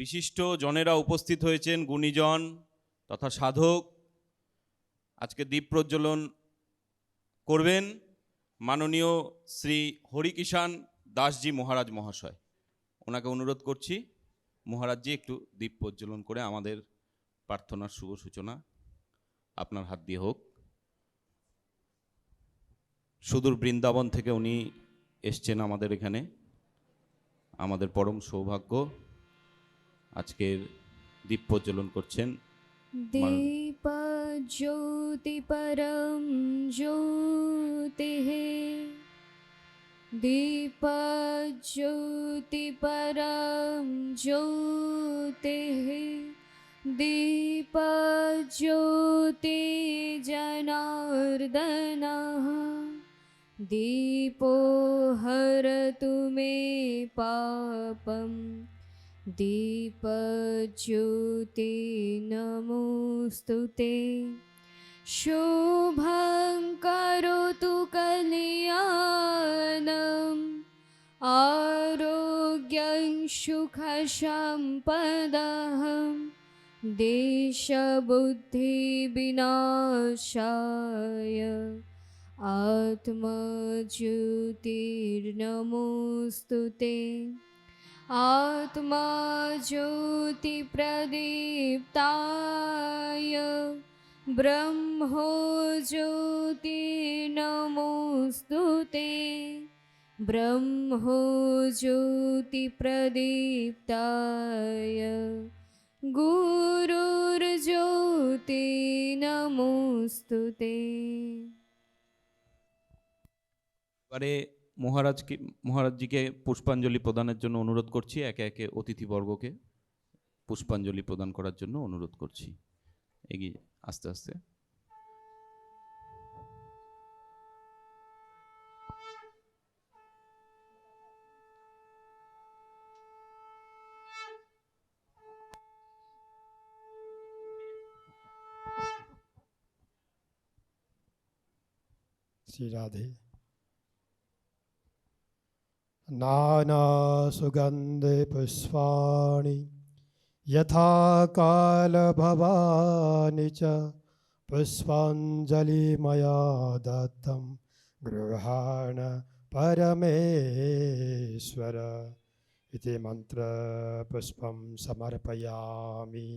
বিশিষ্ট জনেরা উপস্থিত হয়েছেন, গুণীজন তথা সাধক। আজকে দীপ প্রজ্বলন করবেন মাননীয় শ্রী হরিকিষাণ দাসজি মহারাজ মহাশয়। ওনাকে অনুরোধ করছি মহারাজজি একটু দীপ প্রজ্বলন করে আমাদের প্রার্থনার শুভ সূচনা আপনার হাত দিয়ে হোক। সুদূর বৃন্দাবন থেকে উনি এসছেন আমাদের এখানে, আমাদের পরম সৌভাগ্য। আজকের দীপ প্রজ্বলন করছেন। दीप ज्योति परम ज्योतिः, दीप ज्योति परम ज्योतिः, दीप ज्योति जनार्दनः, दीपो हरतु मे पापम्, दीपज्योति नमोस्तुते, शुभं करोतु कल्याणम्, आरोग्यं सुखसम्पदः, देशबुद्धिविनाशाय आत्मज्योतिर्नमोस्तुते, आत्मा ज्योति प्रदीप्ताय ब्रह्मो ज्योति नमोस्तुते, ब्रह्मो ज्योति प्रदीप्ताय गुरुर्ज्योति नमोस्तुते। এবারে মহারাজজিকে পুষ্পাঞ্জলি প্রদানের জন্য অনুরোধ করছি। একে একে অতিথিবর্গকে পুষ্পাঞ্জলি প্রদান করার জন্য অনুরোধ করছি। এগিয়ে আস্তে আস্তে। श्री राधे। नाना सुगंधे पुष्पाणि यथा काल भवानि च, पुष्पांजलि मया दत्तं गृहाण परमेश्वर, इति मंत्र पुष्पं समर्पयामि।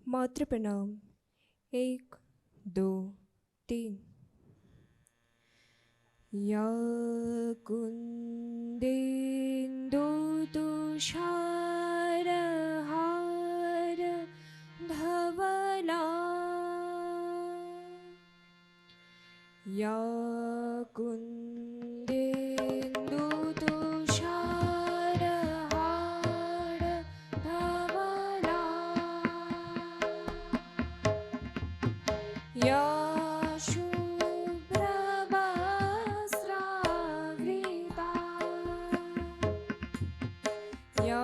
मातृ प्रणाम। 1 2 3। या कुन्देन्दु तुषारहार धवला, या कुन्देन्दु तुषारहार धवला, या शुभ्रवस्त्रावृता, या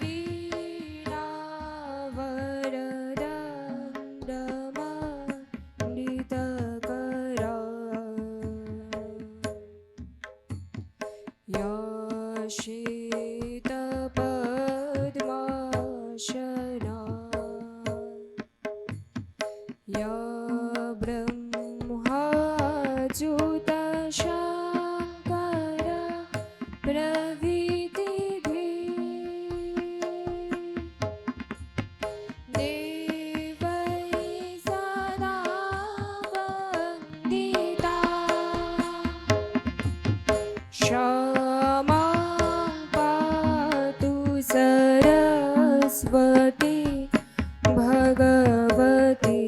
वीणावरदण्डमण्डितकरा, या श्वेतपद्मासना, या ब्रह्माच्युतशङ्कर प्रभृतिभिः देवैः सदा वन्दिता, क्षमां पातु सरस्वती भगवती।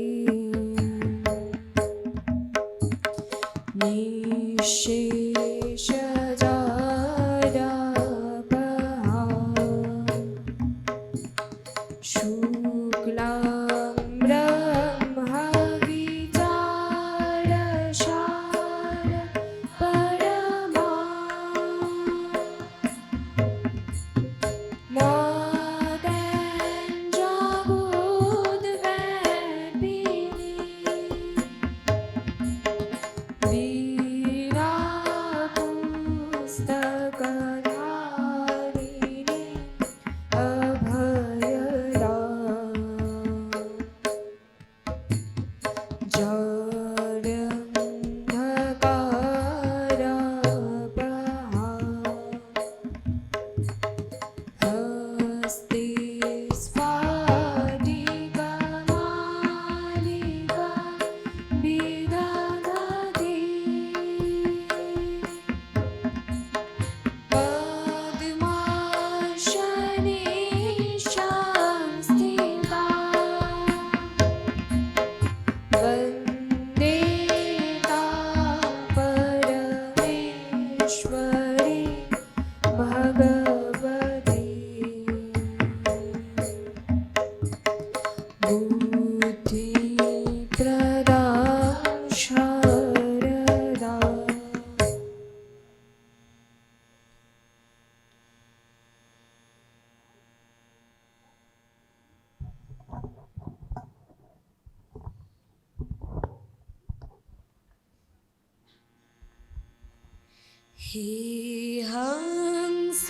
हे हंस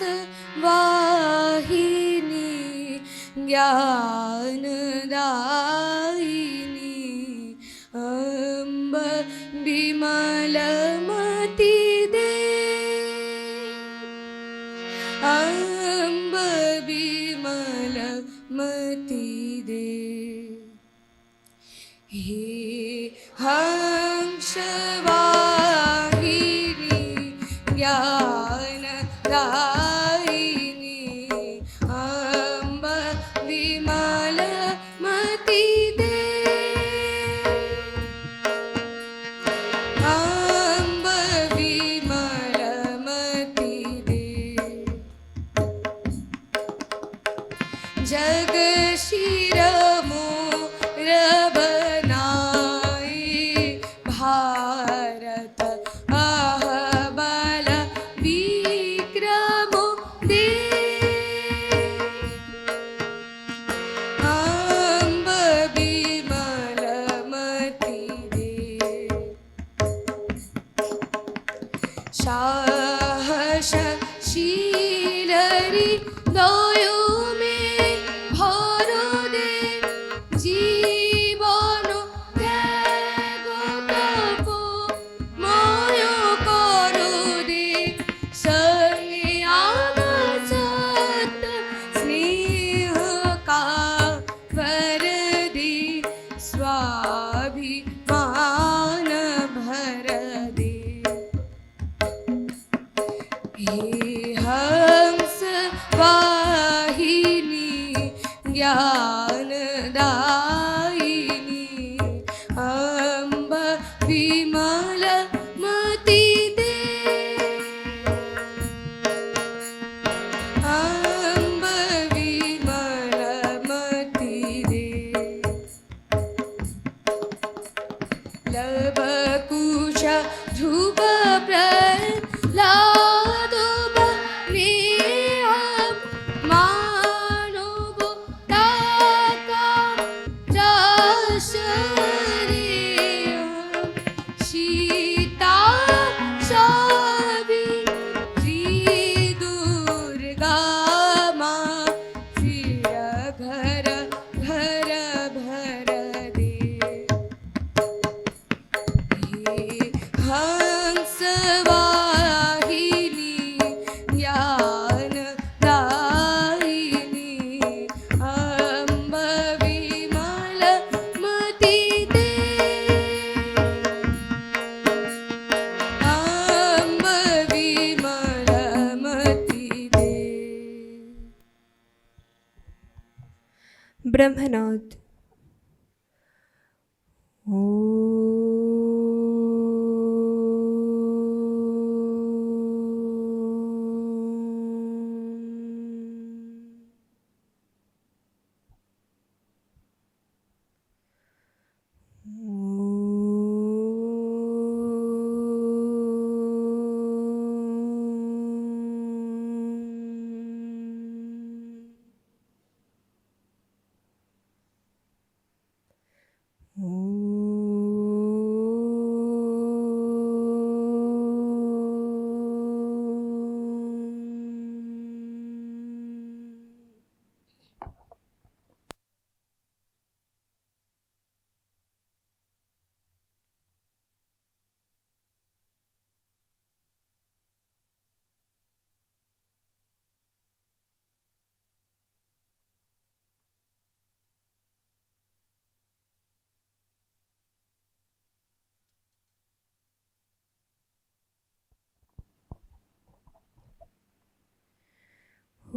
वाहिनी ज्ञानदायिनी अम्ब विमलमति दे अम्ब विमलमति दे हे हंस वाहिनी ज्ञानदायिनी अम्ब विमलमति दे अम्ब विमलमति दे जग शिरमो रबनाई भारत अहबल विक्रमो दे अम्ब विमलमति दे साहस शीलरी दयो में भरो दे जीवन त्याग तप मय करो दे संयम सत स्नेह का वर दे स्वाभिमान भर दे हे हंस वाहिनी ज्ञानदायिनी अम्ब विमलमति दे अम्ब विमलमति दे लव कुश ध्रुव प्रह्लाद नेहम मानव ताका रसरेहम सीता सावित्री दुर्गा माँ फिर घर घर भर दे हे हंस वाहिनी ज्ञानदायिनी अम्ब विमलमति दे अम्ब विमलमति दे। ब्रह्मनाद ॐ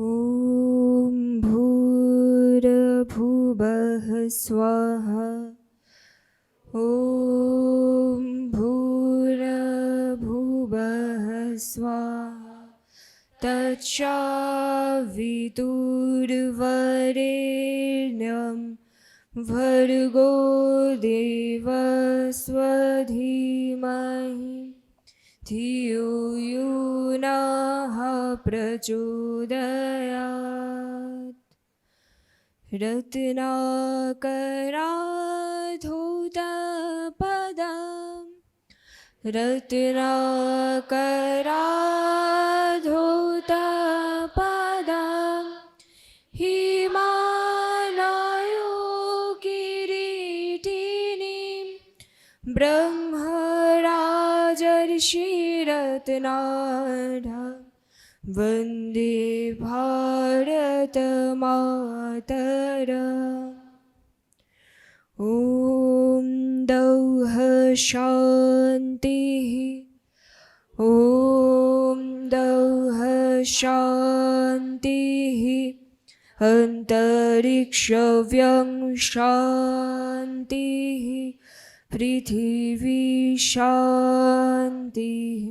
भूर्भुवः स्वाहा ॐ भूर्भुवः स्वाहा तच्चावितुर्वरेण्यं भर्गो देवस्य धीमहि धियो यो नः प्रचोदयात् रत्नाकराधौतपदं रत्नाकरा ब्रह्मराजर्षिरत्नाढा वन्दे भारतमातरम् ॐ दौः शान्तिः ॐ दौः शान्तिः अन्तरिक्षव्यं शान्तिः पृथिवी शान्तिः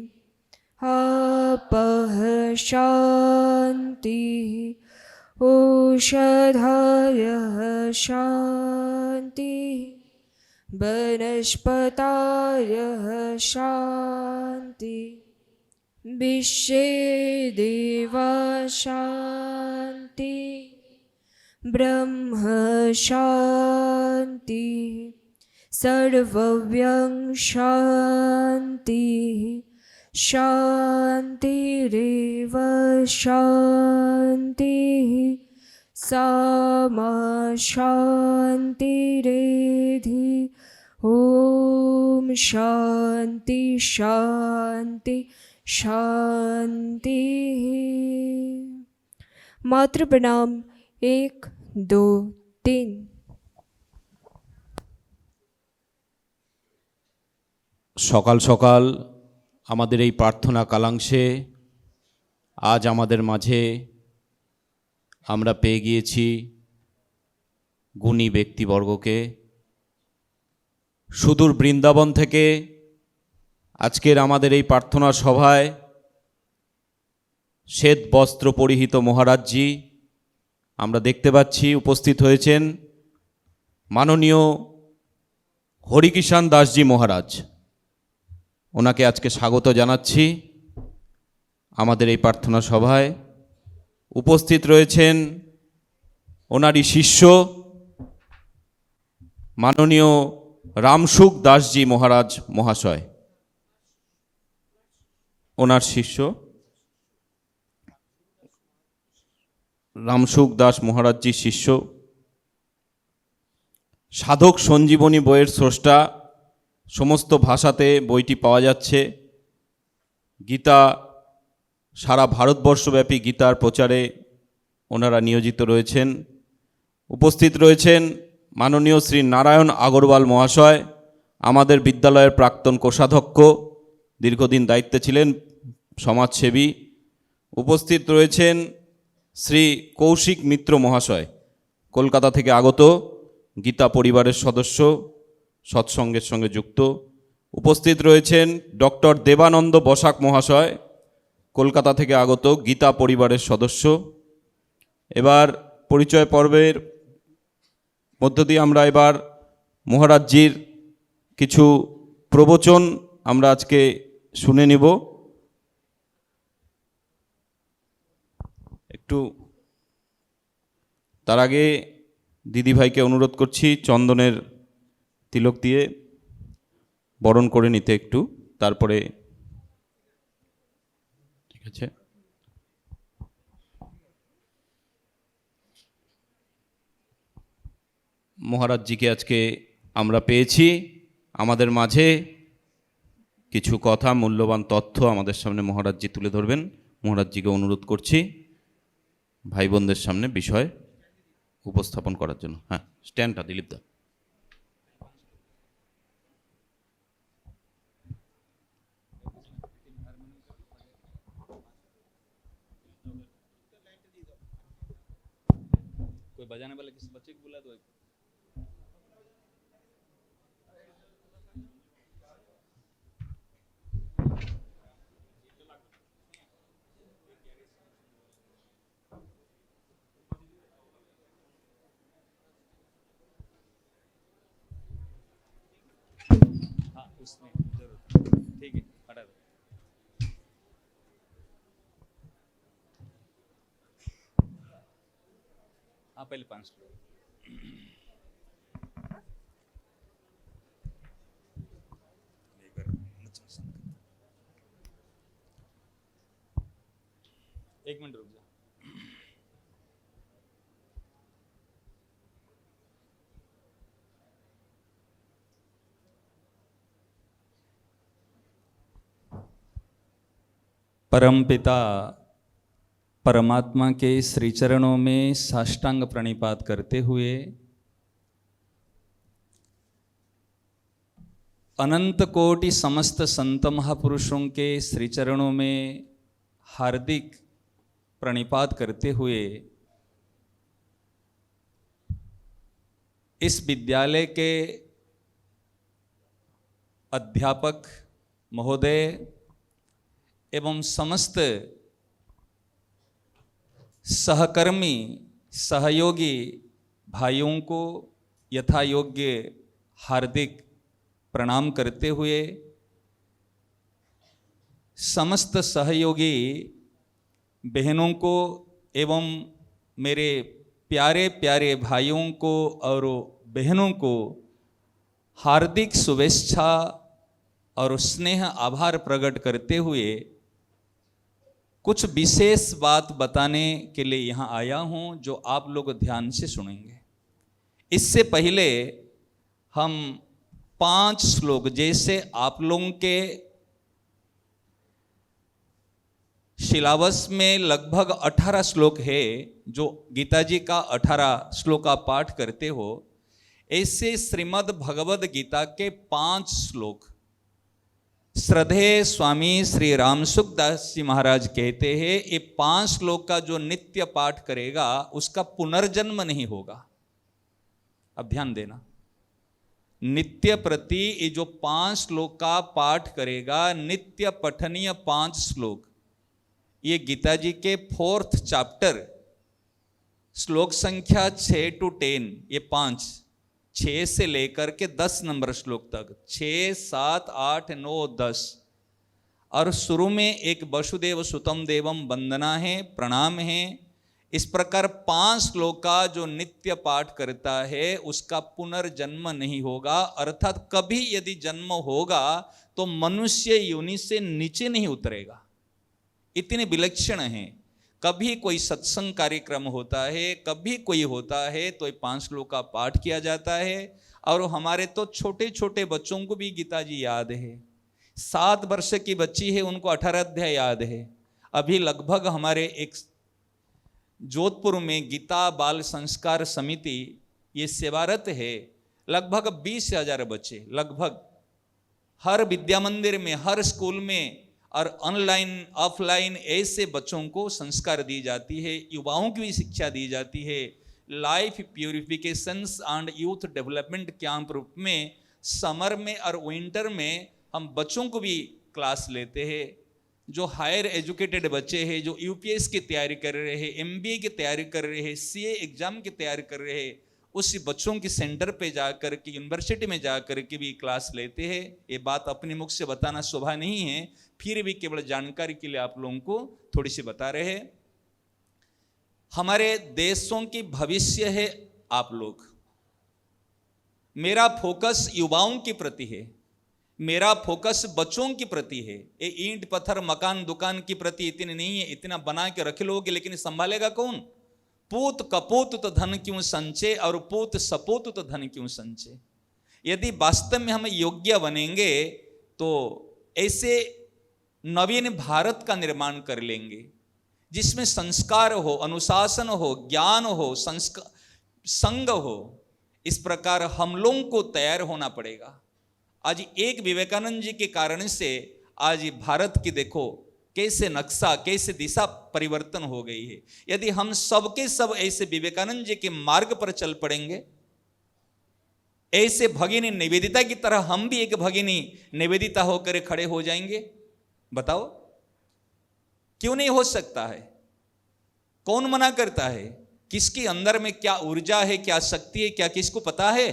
आपः शान्तिः ओषधायः शान्तिः वनस्पतयः शान्तिः विश्वे देवा शान्तिः ब्रह्म शान्तिः सर्वव्यं शान्तिः शान्तिरेव शान्तिः सामा शान्तिरेधि ॐ शान्ति शान्ति शान्तिः। मातृ प्रणाम 1 2 3। সকাল সকাল আমাদের এই প্রার্থনা কালাংশে আজ আমাদের মাঝে আমরা পেয়ে গিয়েছি গুণী ব্যক্তিবর্গকে। সুদূর বৃন্দাবন থেকে আজকের আমাদের এই প্রার্থনা সভায় শ্বেত বস্ত্র পরিহিত মহারাজজি আমরা দেখতে পাচ্ছি উপস্থিত হয়েছেন মাননীয় হরিকিষাণ দাসজি মহারাজ। ওনাকে আজকে স্বাগত জানাচ্ছি আমাদের এই প্রার্থনা সভায়। উপস্থিত রয়েছেন ওনারই শিষ্য মাননীয় রামসুখ দাসজি মহারাজ মহাশয়, ওনার শিষ্য রামসুখ দাস মহারাজজির শিষ্য, সাধক সঞ্জীবনী বইয়ের স্রষ্টা। সমস্ত ভাষাতে বইটি পাওয়া যাচ্ছে। গীতা সারা ভারতবর্ষব্যাপী গীতার প্রচারে ওনারা নিয়োজিত রয়েছেন। উপস্থিত রয়েছেন মাননীয় শ্রী নারায়ণ আগরওয়াল মহাশয়, আমাদের বিদ্যালয়ের প্রাক্তন কোষাধ্যক্ষ, দীর্ঘদিন দায়িত্বে ছিলেন, সমাজসেবী। উপস্থিত রয়েছেন শ্রী কৌশিক মিত্র মহাশয়, কলকাতা থেকে আগত, গীতা পরিবারের সদস্য, সৎসঙ্গের সঙ্গে যুক্ত। উপস্থিত রয়েছেন ডক্টর দেবানন্দ বসাক মহাশয়, কলকাতা থেকে আগত, গীতা পরিবারের সদস্য। এবার পরিচয় পর্বের মধ্য দিয়ে আমরা এবার মহারাজজির কিছু প্রবচন আমরা আজকে শুনে নিব। একটু তার আগে দিদিভাইকে অনুরোধ করছি চন্দনের তিলক দিয়ে বরণ করে নিতে একটু, তারপরে ঠিক আছে। মহারাজজিকে আজকে আমরা পেয়েছি আমাদের মাঝে। কিছু কথা, মূল্যবান তথ্য আমাদের সামনে মহারাজজি তুলে ধরবেন। মহারাজজিকে অনুরোধ করছি ভাই বোনদের সামনে বিষয় উপস্থাপন করার জন্য। হ্যাঁ, স্ট্যান্ডটা দিলীপ দা। कोई बजाने वाला किसी बच्चे को बुला दो। हाँ, उसमें जरूर, ठीक है, हटा दो। हाँ, पहले 5 एक मिनट रुक जा। परमपिता परमात्मा के श्री चरणों में साष्टांग प्रणिपात करते हुए अनंत कोटि समस्त संत महापुरुषों के श्री चरणों में हार्दिक प्रणिपात करते हुए इस विद्यालय के अध्यापक महोदय एवं समस्त सहकर्मी सहयोगी भाइयों को यथा योग्य हार्दिक प्रणाम करते हुए समस्त सहयोगी बहनों को एवं मेरे प्यारे प्यारे भाइयों को और बहनों को हार्दिक शुभेच्छा और स्नेह आभार प्रकट करते हुए कुछ विशेष बात बताने के लिए यहाँ आया हूँ जो आप लोग ध्यान से सुनेंगे। इससे पहले हम 5 श्लोक, जैसे आप लोगों के शिलावस में लगभग 18 श्लोक है, जो गीता जी का 18 श्लोक का पाठ करते हो, ऐसे श्रीमद् भगवद गीता के 5 श्लोक श्रद्धेय स्वामी श्री राम सुखदास जी महाराज कहते हैं, ये 5 श्लोक का जो नित्य पाठ करेगा उसका पुनर्जन्म नहीं होगा। अब ध्यान देना, नित्य प्रति ये जो 5 श्लोक का पाठ करेगा, नित्य पठनीय 5 श्लोक, ये गीता जी के 4th चैप्टर श्लोक संख्या 6 to 10, ये 5, 6 से लेकर के 10 नंबर श्लोक तक, 6, 7, 8, 9, 10, और शुरू में एक वसुदेव सुतम देवम वंदना है, प्रणाम है। इस प्रकार 5 श्लोक का जो नित्य पाठ करता है उसका पुनर्जन्म नहीं होगा, अर्थात कभी यदि जन्म होगा तो मनुष्य योनि से नीचे नहीं उतरेगा। इतने विलक्षण हैं। कभी कोई सत्संग कार्यक्रम होता है, कभी कोई होता है तो 5 श्लोक का पाठ किया जाता है। और हमारे तो छोटे छोटे बच्चों को भी गीता जी याद है। 7 वर्ष की बच्ची है, उनको 18 अध्याय याद है। अभी लगभग हमारे एक जोधपुर में गीता बाल संस्कार समिति ये सेवारत है, लगभग 20,000 बच्चे, लगभग हर विद्या मंदिर में, हर स्कूल में और ऑनलाइन ऑफलाइन ऐसे बच्चों को संस्कार दी जाती है, युवाओं की भी शिक्षा दी जाती है। Life purifications and youth development camp रूप में समर में और विंटर में हम बच्चों को भी क्लास लेते हैं। जो हायर एजुकेटेड बच्चे हैं, जो यूपीएस की तैयारी कर रहे हैं, एमबीए की तैयारी कर रहे हैं, सीए एग्जाम की तैयारी कर रहे हैं, उस बच्चों की सेंटर पे जाकर के, यूनिवर्सिटी में जाकर के भी क्लास लेते हैं। ये बात अपने मुख से बताना शोभा नहीं है, फिर भी केवल जानकारी के लिए आप लोगों को थोड़ी सी बता रहे हैं। हमारे देशों की भविष्य है आप लोग। मेरा फोकस युवाओं के प्रति है, मेरा फोकस बच्चों के प्रति है। ये ईंट पत्थर मकान दुकान की प्रति इतनी नहीं है, इतना बना के रख लोगे लेकिन संभालेगा कौन? पूत कपूत तो धन क्यों संचय और पूत सपूत तो धन क्यों संचय। यदि वास्तव में हम योग्य बनेंगे तो ऐसे नवीन भारत का निर्माण कर लेंगे जिसमें संस्कार हो, अनुशासन हो, ज्ञान हो, संग हो। इस प्रकार हम लोगों को तैयार होना पड़ेगा। आज एक विवेकानंद जी के कारण से आज भारत की देखो कैसे नक्शा, कैसे दिशा परिवर्तन हो गई है। यदि हम सबके सब ऐसे विवेकानंद जी के मार्ग पर चल पड़ेंगे, ऐसे भगिनी निवेदिता की तरह हम भी एक भगिनी निवेदिता होकर खड़े हो जाएंगे, बताओ क्यों नहीं हो सकता है? कौन मना करता है? किसके अंदर में क्या ऊर्जा है, क्या शक्ति है, क्या किसको पता है?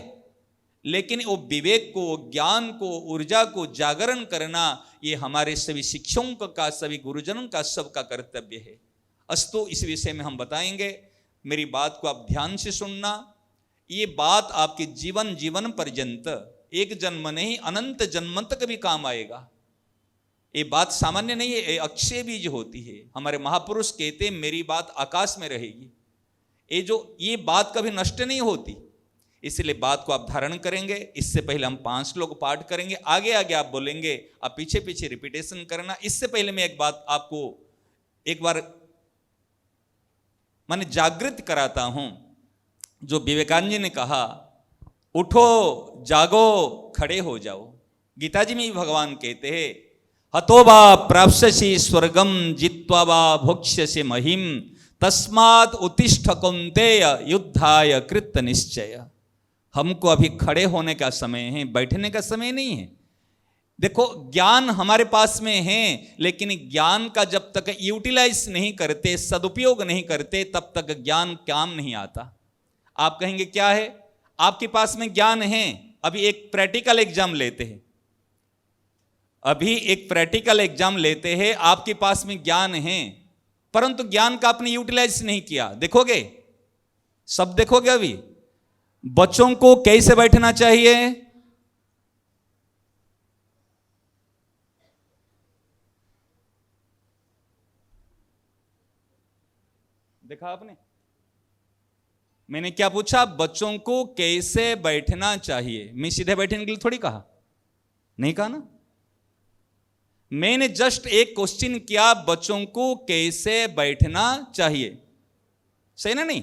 लेकिन वो विवेक को, ज्ञान को, ऊर्जा को जागरण करना ये हमारे सभी शिक्षकों का, सभी गुरुजनों का, सबका कर्तव्य है। अस्तु इस विषय में हम बताएंगे। मेरी बात को आप ध्यान से सुनना। ये बात आपके जीवन पर्यंत, एक जन्म नहीं अनंत जन्म तक भी काम आएगा। ये बात सामान्य नहीं है, ये अक्षय बीज होती है। हमारे महापुरुष कहते हैं मेरी बात आकाश में रहेगी। ये बात कभी नष्ट नहीं होती। इसलिए बात को आप धारण करेंगे। इससे पहले हम 5 श्लोक पाठ करेंगे, आगे आगे आप बोलेंगे, आप पीछे पीछे रिपीटेशन करना। इससे पहले मैं एक बात आपको एक बार माने जागृत कराता हूं। जो विवेकानंद जी ने कहा, उठो जागो खड़े हो जाओ। गीता जी में भी भगवान कहते हैं, हतो वा प्राप्स्यसि स्वर्गम जित्वा वा भोक्ष्यसि महिम तस्मात् उत्तिष्ठ कौन्तेय युद्धाय कृत निश्चय। हमको अभी खड़े होने का समय है, बैठने का समय नहीं है। देखो, ज्ञान हमारे पास में है, लेकिन ज्ञान का जब तक यूटिलाइज नहीं करते, सदुपयोग नहीं करते, तब तक ज्ञान काम नहीं आता। आप कहेंगे क्या है? आपके पास में ज्ञान है, अभी एक प्रैक्टिकल एग्जाम लेते हैं, अभी एक प्रैक्टिकल एग्जाम लेते हैं, आपके पास में ज्ञान है, परंतु ज्ञान का आपने यूटिलाइज नहीं किया। देखोगे, सब देखोगे। अभी बच्चों को कैसे बैठना चाहिए, देखा आपने? मैंने क्या पूछा? बच्चों को कैसे बैठना चाहिए। मैं सीधे बैठने के लिए थोड़ी कहा, नहीं कहा ना। मैंने जस्ट एक क्वेश्चन किया, बच्चों को कैसे बैठना चाहिए। सही ना? नहीं,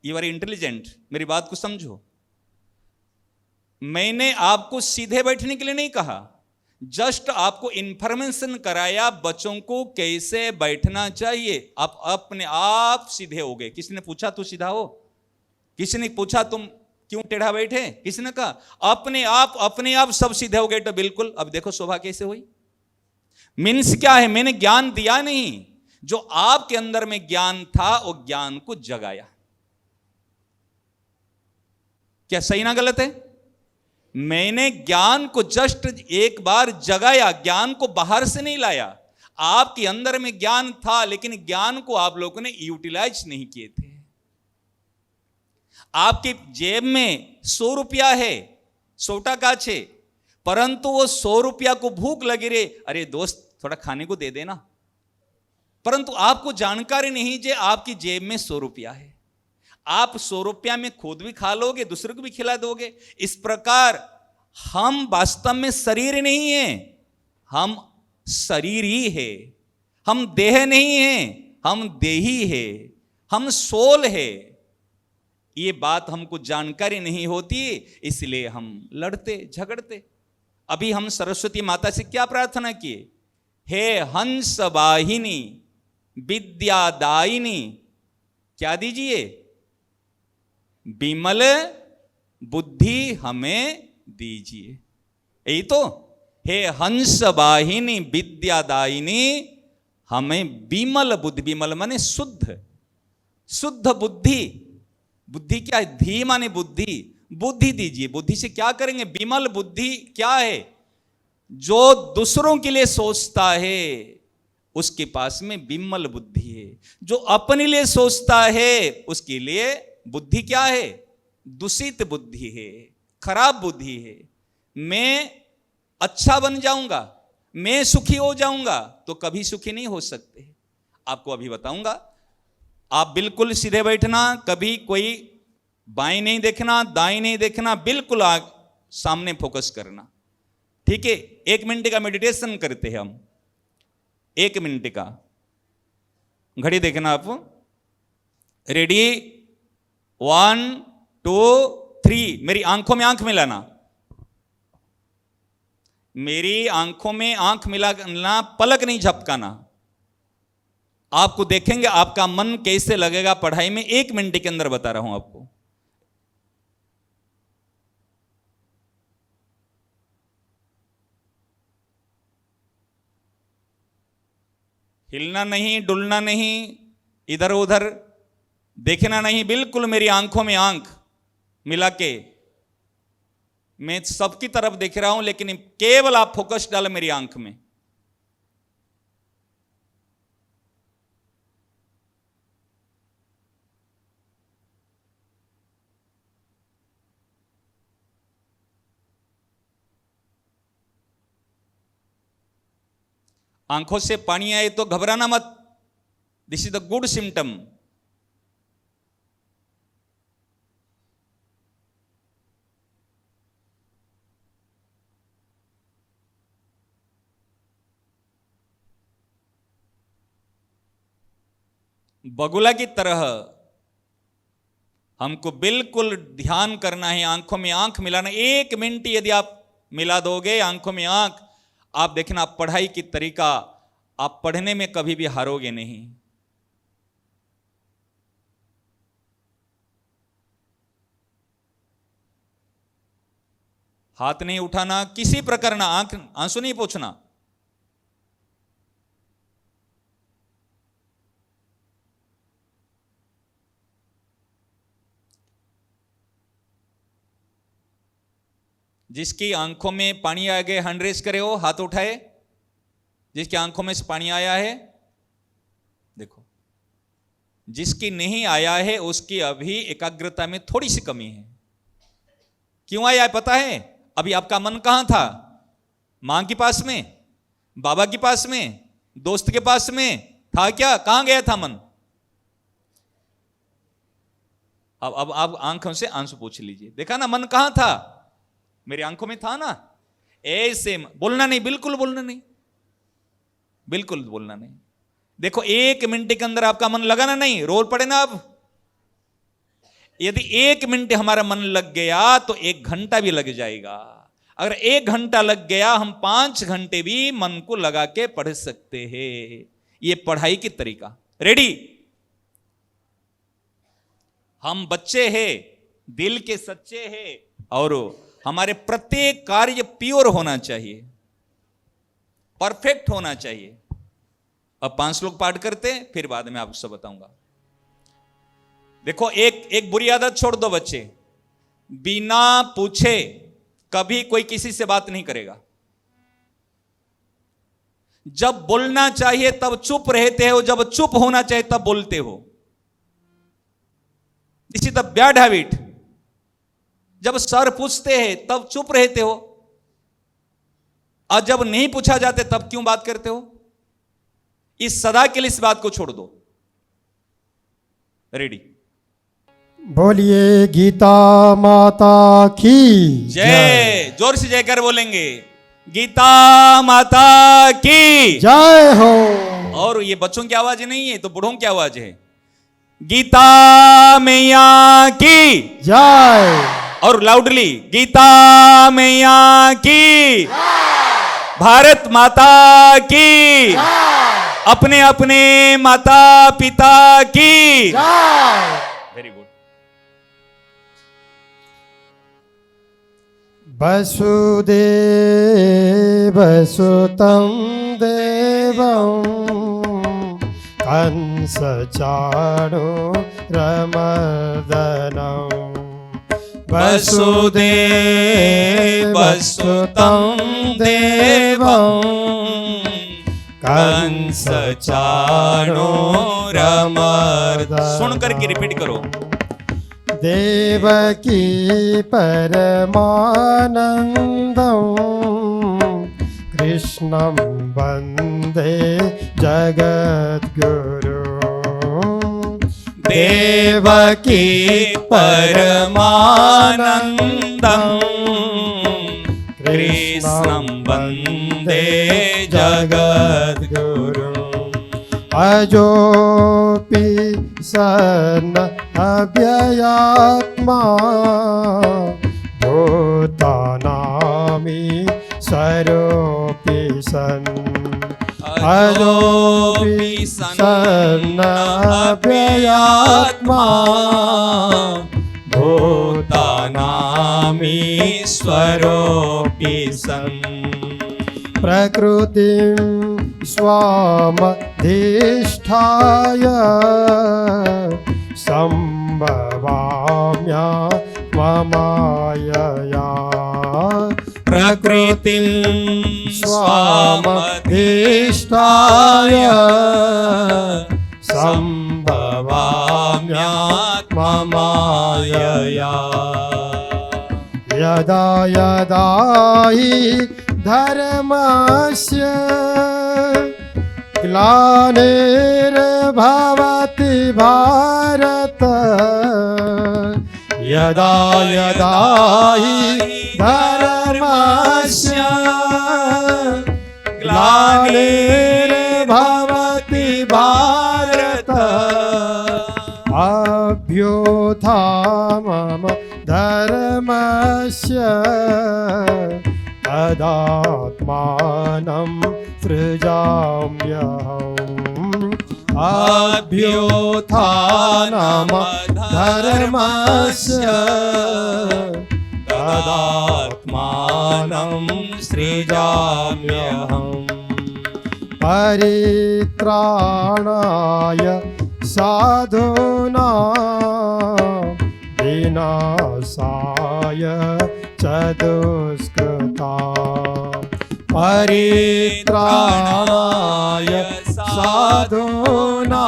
यू आर इंटेलिजेंट, मेरी बात को समझो। मैंने आपको सीधे बैठने के लिए नहीं कहा, जस्ट आपको इंफॉर्मेशन कराया बच्चों को कैसे बैठना चाहिए। आप अपने आप सीधे हो गए। किसी ने पूछा तू सीधा हो? किसी ने पूछा तुम क्यों टेढ़ा बैठे? किसी ने कहा? अपने आप सब सीधे हो गए। तो बिल्कुल, अब देखो शोभा कैसे हुई। मीन्स क्या है? मैंने ज्ञान दिया नहीं, जो आपके अंदर में ज्ञान था वो ज्ञान को जगाया। क्या सही ना गलत है? मैंने ज्ञान को जस्ट एक बार जगाया, ज्ञान को बाहर से नहीं लाया। आपके अंदर में ज्ञान था, लेकिन ज्ञान को आप लोगों ने यूटिलाइज नहीं किए थे। आपकी जेब में 100 रुपया है, 100 काच है, परंतु वो 100 रुपया को भूख लगी रे, अरे दोस्त थोड़ा खाने को दे देना, परंतु आपको जानकारी नहीं जे आपकी जेब में 100 रुपया है। आप 100 रुपया में खुद भी खा लोगे, दूसरों को भी खिला दोगे। इस प्रकार हम वास्तव में शरीर नहीं है, हम शरीर ही है। हम देह नहीं है, हम देही है, हम सोल है। ये बात हमको जानकारी नहीं होती, इसलिए हम लड़ते झगड़ते। अभी हम सरस्वती माता से क्या प्रार्थना किए? हे हंस वाहिनी विद्यादायिनी, क्या दीजिए? विमल बुद्धि हमें दीजिए। यही तो, हे हंस वाहिनी विद्यादायिनी हमें विमल बुद्धि, विमल माने शुद्ध, शुद्ध बुद्धि। बुद्धि क्या है? धी माने बुद्धि, बुद्धि दीजिए। बुद्धि से क्या करेंगे? विमल बुद्धि क्या है? जो दूसरों के लिए सोचता है उसके पास में विमल बुद्धि है। जो अपने लिए सोचता है उसके लिए बुद्धि क्या है? दूषित बुद्धि है, खराब बुद्धि है। मैं अच्छा बन जाऊंगा, मैं सुखी हो जाऊंगा, तो कभी सुखी नहीं हो सकते। आपको अभी बताऊंगा। आप बिल्कुल सीधे बैठना, कभी कोई बाएं नहीं देखना, दाएं नहीं देखना, बिल्कुल सामने फोकस करना। ठीक है? 1 मिनट का मेडिटेशन करते हैं हम। 1 मिनट का घड़ी देखना आप। रेडी? 1 2 3। मेरी आंखों में आंख मिलाना, मेरी आंखों में आंख मिलाना, पलक नहीं झपकाना। आपको देखेंगे आपका मन कैसे लगेगा पढ़ाई में। 1 मिनट के अंदर बता रहा हूं आपको। हिलना नहीं, डुलना नहीं, इधर उधर देखना नहीं, बिल्कुल मेरी आंखों में आंख मिला के मैं सबकी तरफ देख रहा हूं, लेकिन केवल आप फोकस डालें मेरी आंख में। आंखों से पानी आए तो घबराना मत, this is the good symptom. बगुला की तरह हमको बिल्कुल ध्यान करना है, आंखों में आंख मिलाना। 1 मिनट यदि आप मिला दोगे आंखों में आंख, आप देखना पढ़ाई की तरीका, आप पढ़ने में कभी भी हारोगे नहीं। हाथ नहीं उठाना किसी प्रकार ना, आंख आंसू नहीं पोंछना। जिसकी आंखों में पानी आ गए हैंड रेज करे, हो हाथ उठाए। जिसकी आंखों में से पानी आया है, देखो। जिसकी नहीं आया है उसकी अभी एकाग्रता में थोड़ी सी कमी है। क्यों आया है पता है? अभी आपका मन कहां था? मां के पास में, बाबा के पास में, दोस्त के पास में था क्या? कहां गया था मन? अब आप आंखों से आंसू पूछ लीजिए, देखा ना मन कहां था? मेरी आंखों में था ना। ऐसे बोलना नहीं, बिल्कुल बोलना नहीं, बिल्कुल बोलना नहीं। देखो 1 मिनट के अंदर आपका मन लगा ना, नहीं रोल पड़े ना। अब यदि 1 मिनट हमारा मन लग गया तो 1 घंटा भी लग जाएगा। अगर 1 घंटा लग गया, हम 5 घंटे भी मन को लगा के पढ़ सकते हैं। ये पढ़ाई की तरीका। रेडी? हम बच्चे हैं, दिल के सच्चे हैं, और हमारे प्रत्येक कार्य प्योर होना चाहिए, परफेक्ट होना चाहिए। अब 5 श्लोक पाठ करते हैं, फिर बाद में आपको सब बताऊंगा। देखो एक बुरी आदत छोड़ दो बच्चे, बिना पूछे कभी कोई किसी से बात नहीं करेगा। जब बोलना चाहिए तब चुप रहते हो, जब चुप होना चाहिए तब बोलते हो। This is the bad habit. जब सर पूछते हैं तब चुप रहते हो, और जब नहीं पूछा जाते तब क्यों बात करते हो? इस सदा के लिए इस बात को छोड़ दो। रेडी? बोलिए गीता माता की जय। जोर से जयकर बोलेंगे, गीता माता की जय हो। और ये बच्चों की आवाज नहीं है, तो बूढ़ों की आवाज है। गीता मैया की जय। और लाउडली, गीता मैया की, भारत माता की, अपने अपने माता पिता की। Very good. वसुदेव सुतं देवं कंस चाणूरमर्दनं वसुदेव सुतं देवं कंस चाणूरमर्दनं। सुन करके रिपीट करो। देवकी परमानन्दं कृष्णं वन्दे जगद्गुरुं। देवकी परमानन्दं कृष्णं वन्दे जगद्गुरुं। अजोऽपि सन् अव्ययात्मा भूतानामीश्वरोऽपि सन्। अजोऽपि सन् अव्ययात्मा भूतानामीश्वरोऽपि सन्। प्रकृतिं स्वामधिष्ठाय सम्भवाम्यहममायया। प्रकृतिं स्वामधिष्ठाय सम्भवाम्यहममायया। यदा यदा हि धर्मस्य ग्लानिर्भवति भारत। यदा यदा हि धर्मस्य ग्लानिर्भवति भारत तदात्मानं सृजाम्यहम् अभ्युत्थानमधर्मस्य तदात्मानं सृजाम्यहम् परित्राणाय साधूनां विनाशाय च दुष्कृता परित्राणाय साधूनां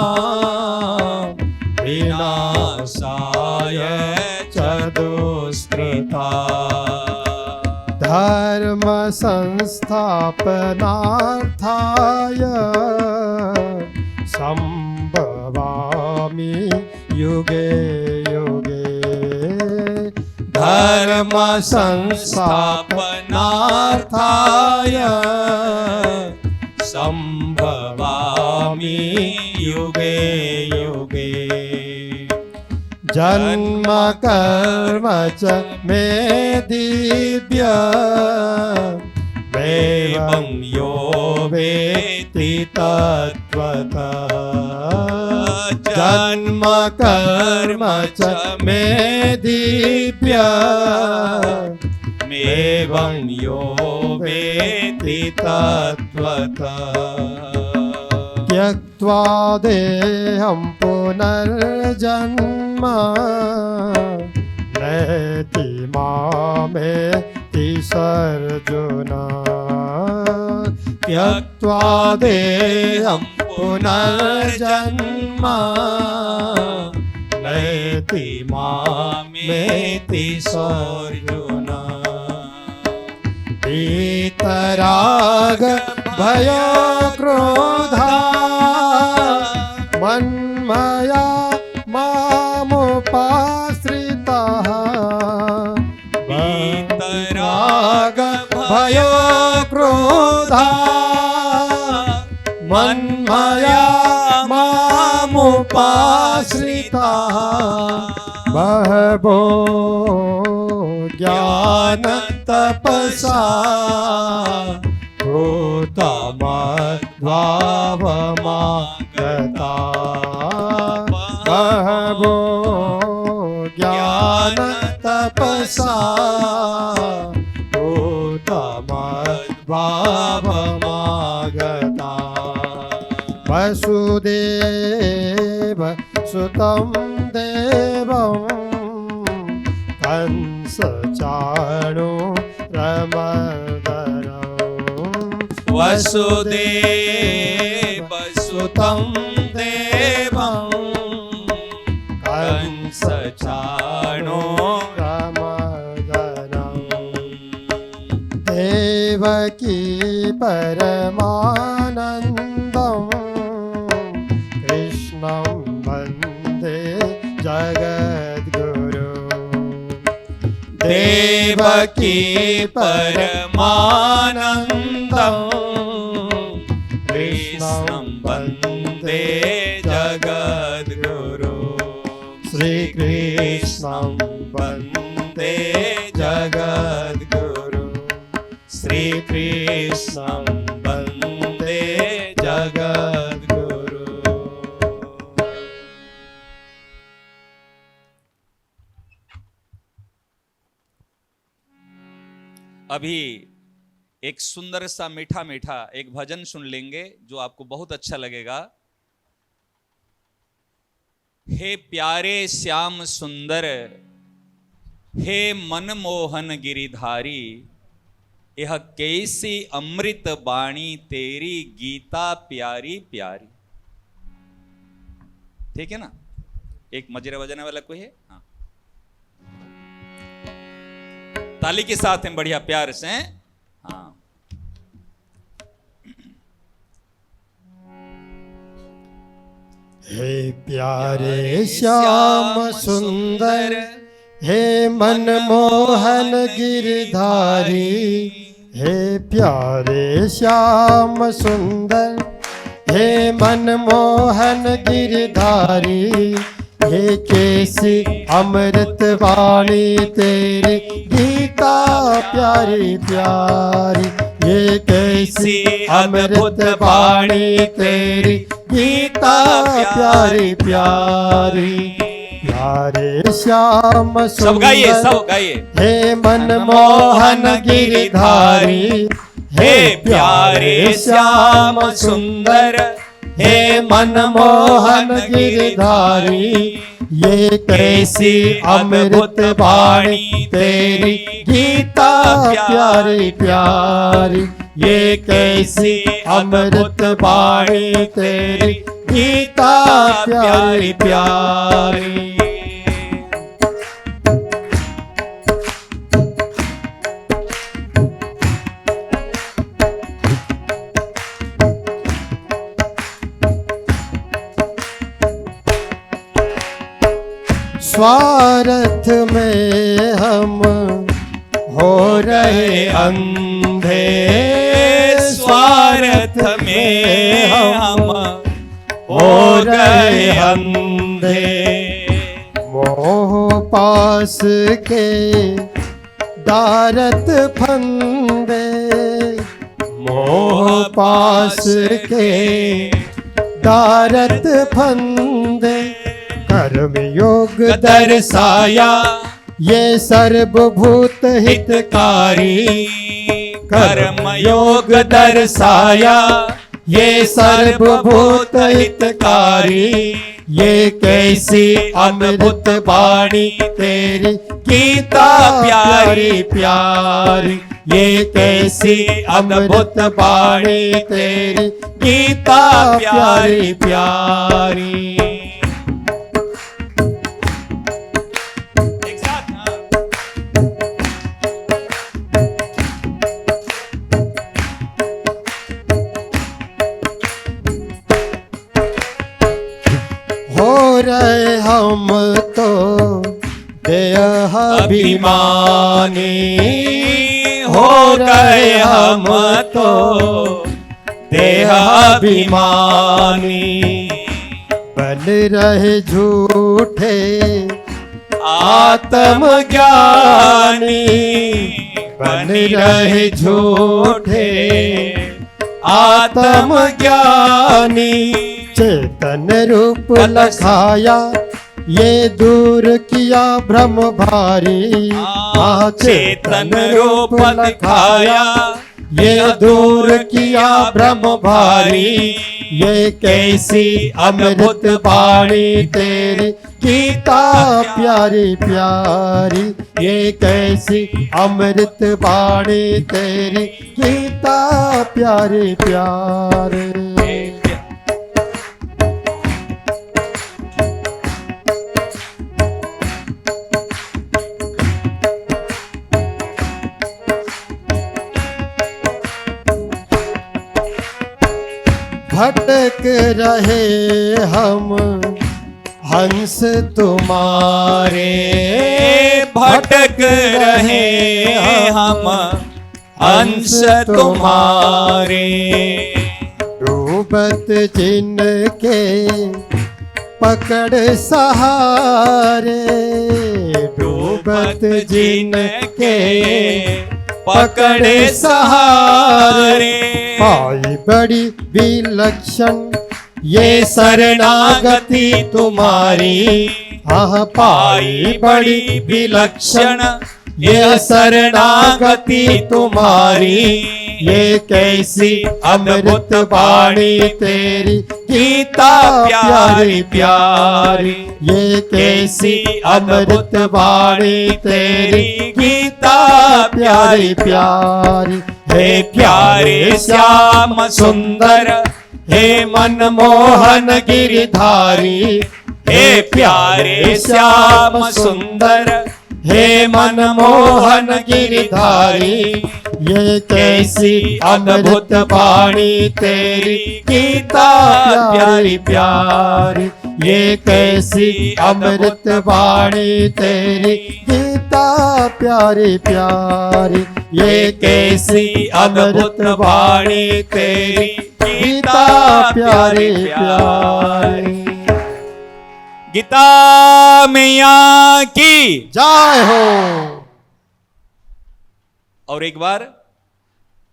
विनाशाय च दुष्कृता धर्म संस्थापनार्थाय संभवामि युगे युगे धर्म संस्थापनार्थाय संभवामि युगे युगे जन्म कर्म च मे दिव्य एवं यो वेत्ति तत्त्वतः जन्म कर्म च मे दिव्य एवं यो वेत्ति तत्त्वतः त्यक्त्वा देहं पुनर्जन्म नैति मामेति सर्जुन त्यक्त्वा देहं पुनर्जन्म नैति मामेति सर्जुन वीतराग भय क्रोधा मन्मया मामुपाश्रिताः वीतराग भय क्रोधा मन्मया मामुपाश्रिताः बहवो ज्ञान तपसा भूतमद्भावमागता बहवो ज्ञान तपसा भूतमद्भावमागता वसुदेव सुतं देवं कंस चाणूरमर्दनम् वसुदेव सुतं देवं कंस चाणूरमर्दनम् देवकी परमानन्दं कृष्णं वन्दे जगद्गुरुम् देवकी परमानन्दं कृष्णं वन्दे जगद्गुरु श्रीकृष्णं वन्दे जगद्गुरु श्रीकृष्णं वन्दे जगद्गुरु। अभी एक सुंदर सा मीठा मीठा एक भजन सुन लेंगे जो आपको बहुत अच्छा लगेगा। हे प्यारे श्याम सुंदर, हे मनमोहन गिरिधारी, यह कैसी अमृत बाणी तेरी, गीता प्यारी प्यारी। ठीक है ना? एक मजरा बजाने वाला कोई है? हाँ, ताली के साथ हैं बढ़िया प्यार से। हाँ, हे प्यारे श्याम सुंदर, हे मनमोहन गिरधारी, हे प्यारे श्याम सुंदर, हे मनमोहन गिरधारी, हे कैसी अमृत वाणी तेरी गीता प्यारी प्यारी, ये कैसी अमृत वाणी तेरी गीता प्यारी प्यारी। प्यारे श्याम सब गाइए, सुंदर सब गाइए। हे मनमोहन गिरधारी, हे प्यारे श्याम सुंदर, हे मनमोहन गिरधारी, ये कैसी अमृत वाणी तेरी गीता प्यारी प्यारी, ये कैसी अमृत वाणी तेरी गीता प्यारी प्यारी। स्वार्थ में हम हो रहे अंधे, स्वार्थ में हम हो गए अंधे। मोह पास के दारत फंदे, मोह पास के दारत फंदे। कर्म योग दर्शाया ये सर्वभूत हितकारी, कर्म योग दर्शाया ये सर्वभूत हितकारी, ये कैसी अमृत वाणी तेरी गीता प्यारी प्यारी, ये कैसी अमृत वाणी तेरी गीता प्यारी प्यारी। हो रहे हम तो देह अभिमानी, हो गए हम तो देह अभिमानी। बन रहे झूठे आत्मज्ञानी, बन रहे झूठे आत्मज्ञानी। चेतन रूप लखाया ये दूर किया भ्रम भारी, चेतन रूप लखाया ये दूर किया भ्रम भारी, ये कैसी अमृत वाणी तेरी गीता प्यारी प्यारी, ये कैसी अमृत वाणी तेरी गीता प्यारी प्यारी। भटक रहे हम हंस तुम्हारे, भटक रहे हम हंस तुम्हारे। डूबत जिनके पकड़ सहारे, डूबत जिनके पकड़े सहारे। पाई बड़ी विलक्षण ये शरणागति तुम्हारी, हाँ पाई बड़ी विलक्षण ये शरणागति तुम्हारी, ये कैसी अमृत वाणी तेरी गीता प्यारी प्यारी, ये कैसी अमृत वाणी तेरी गीता प्यारी प्यारी। हे प्यारे श्याम सुंदर, हे मनमोहन गिरधारी, हे प्यारे श्याम सुंदर, हे मनमोहन गिरधारी, ये कैसी अद्भुत वाणी तेरी गीता प्यारी प्यारी, ये कैसी अमृत वाणी तेरी गीता प्यारी प्यारी, ये कैसी अमृत वाणी तेरी गीता प्यारी प्यारी। गीता मैया की। जय हो। और एक बार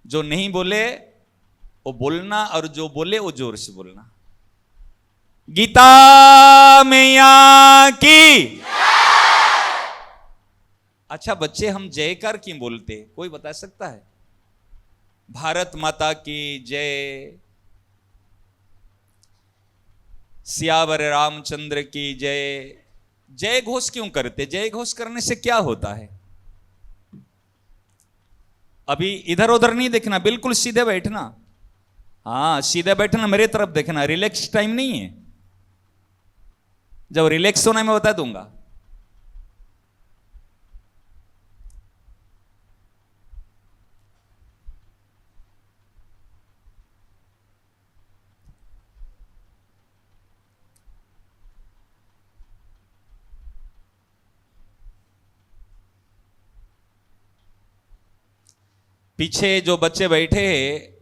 जो नहीं बोले वो बोलना, और जो बोले वो जोर से बोलना। गीता मैया की। अच्छा बच्चे, हम जयकार क्यों बोलते, कोई बता सकता है? भारत माता की जय, सियावर रामचंद्र की जय, जय घोष क्यों करते? जय घोष करने से क्या होता है? अभी इधर उधर नहीं देखना, बिल्कुल सीधे बैठना। हाँ सीधे बैठना, मेरे तरफ देखना, रिलैक्स टाइम नहीं है। जब रिलैक्स होना मैं बता दूंगा। पीछे जो बच्चे बैठे हैं,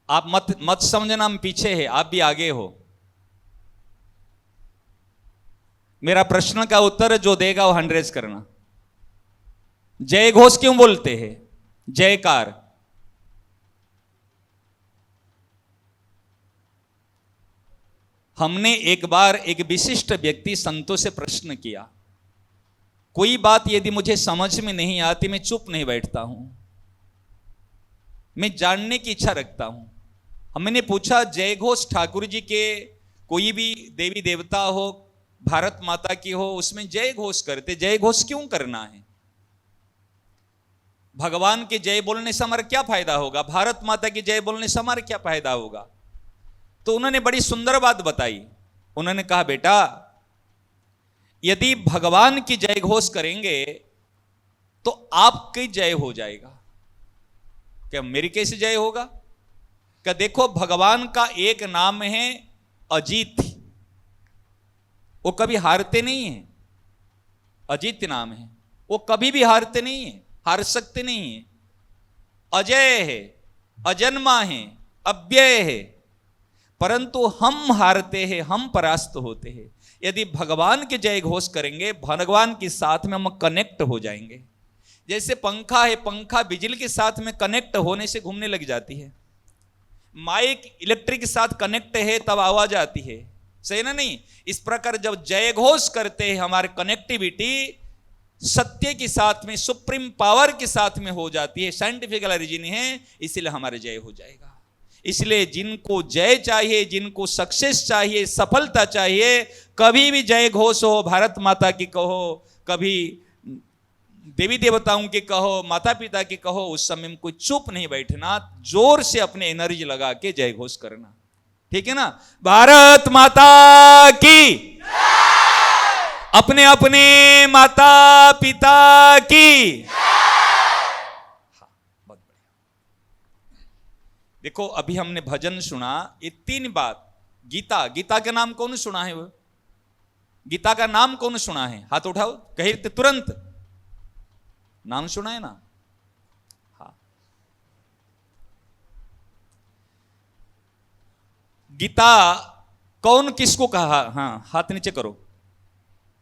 आप मत मत समझना हम पीछे हैं, आप भी आगे हो। मेरा प्रश्न का उत्तर जो देगा वो हैंड रेज करना। जय घोष क्यों बोलते हैं? जयकार। हमने एक बार एक विशिष्ट व्यक्ति संतों से प्रश्न किया, कोई बात यदि मुझे समझ में नहीं आती मैं चुप नहीं बैठता हूं, मैं जानने की इच्छा रखता हूं। हमने पूछा जय घोष ठाकुर जी के, कोई भी देवी देवता हो, भारत माता की हो, उसमें जय घोष करते, जय घोष क्यों करना है? भगवान के जय बोलने से हमारा क्या फायदा होगा? भारत माता की जय बोलने से हमारा क्या फायदा होगा? तो उन्होंने बड़ी सुंदर बात बताई। उन्होंने कहा बेटा, यदि भगवान की जय घोष करेंगे तो आपकी जय हो जाएगा। क्या मेरी कैसे जय होगा? क्या देखो, भगवान का एक नाम है अजीत, वो कभी हारते नहीं है। अजीत नाम है, वो कभी भी हारते नहीं है, हार सकते नहीं है। अजय है, अजन्मा है, अव्यय है, परंतु हम हारते हैं, हम परास्त होते हैं। यदि भगवान के जय घोष करेंगे, भगवान के साथ में हम कनेक्ट हो जाएंगे। जैसे पंखा है, पंखा बिजली के साथ में कनेक्ट होने से घूमने लग जाती है। माइक इलेक्ट्रिक के साथ कनेक्ट है तब आवाज आती है, सही ना? नहीं, इस प्रकार जब जय घोष करते हैं हमारी कनेक्टिविटी सत्य के साथ में, सुप्रीम पावर के साथ में हो जाती है। साइंटिफिकल रीजन है, इसलिए हमारे जय हो जाएगा। इसलिए जिनको जय चाहिए, जिनको सक्सेस चाहिए, सफलता चाहिए, कभी भी जय घोष हो, भारत माता की कहो, कभी देवी देवताओं के कहो, माता पिता के कहो, उस समय में कोई चुप नहीं बैठना, जोर से अपने एनर्जी लगा के जय घोष करना। ठीक है ना? भारत माता की, अपने अपने माता पिता की। हाँ, बहुत बढ़िया। देखो अभी हमने भजन सुना, ये 3 बात। गीता, गीता का नाम कौन सुना है? वो गीता का नाम कौन सुना है? हाथ उठाओ, कहे तुरंत नाम सुना है ना? हाँ, गीता कौन किसको कहा? हाँ, हाथ नीचे करो,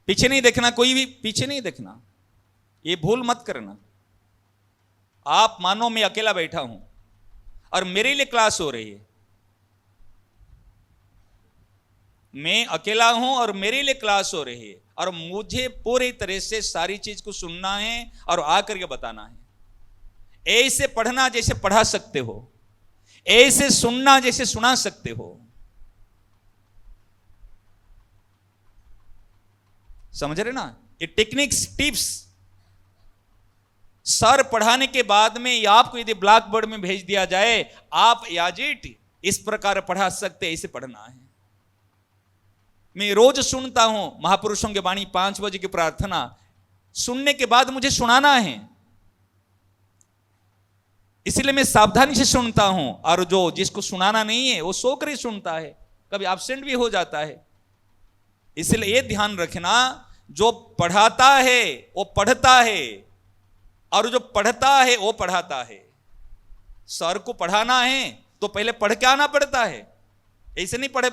पीछे नहीं देखना, कोई भी पीछे नहीं देखना, ये भूल मत करना। आप मानो मैं अकेला बैठा हूं और मेरे लिए क्लास हो रही है, मैं अकेला हूं और मेरे लिए क्लास हो रही है, और मुझे पूरी तरह से सारी चीज को सुनना है और आकर के बताना है। ऐसे पढ़ना जैसे पढ़ा सकते हो, ऐसे सुनना जैसे सुना सकते हो। समझ रहे ना? ये टेक्निक्स, टिप्स सर पढ़ाने के बाद में आपको यदि ब्लैक बोर्ड में भेज दिया जाए, आप याजिट इस प्रकार पढ़ा सकते, ऐसे पढ़ना है। मैं रोज सुनता हूं महापुरुषों की वाणी, 5 बजे की प्रार्थना सुनने के बाद मुझे सुनाना है, इसलिए मैं सावधानी से सुनता हूं। और जो जिसको सुनाना नहीं है वो सोकर ही सुनता है, कभी एब्सेंट भी हो जाता है। इसलिए ये ध्यान रखना, जो पढ़ाता है वो पढ़ता है, और जो पढ़ता है वो पढ़ाता है। सर को पढ़ाना है तो पहले पढ़ के आना पड़ता है, ऐसे नहीं पढ़े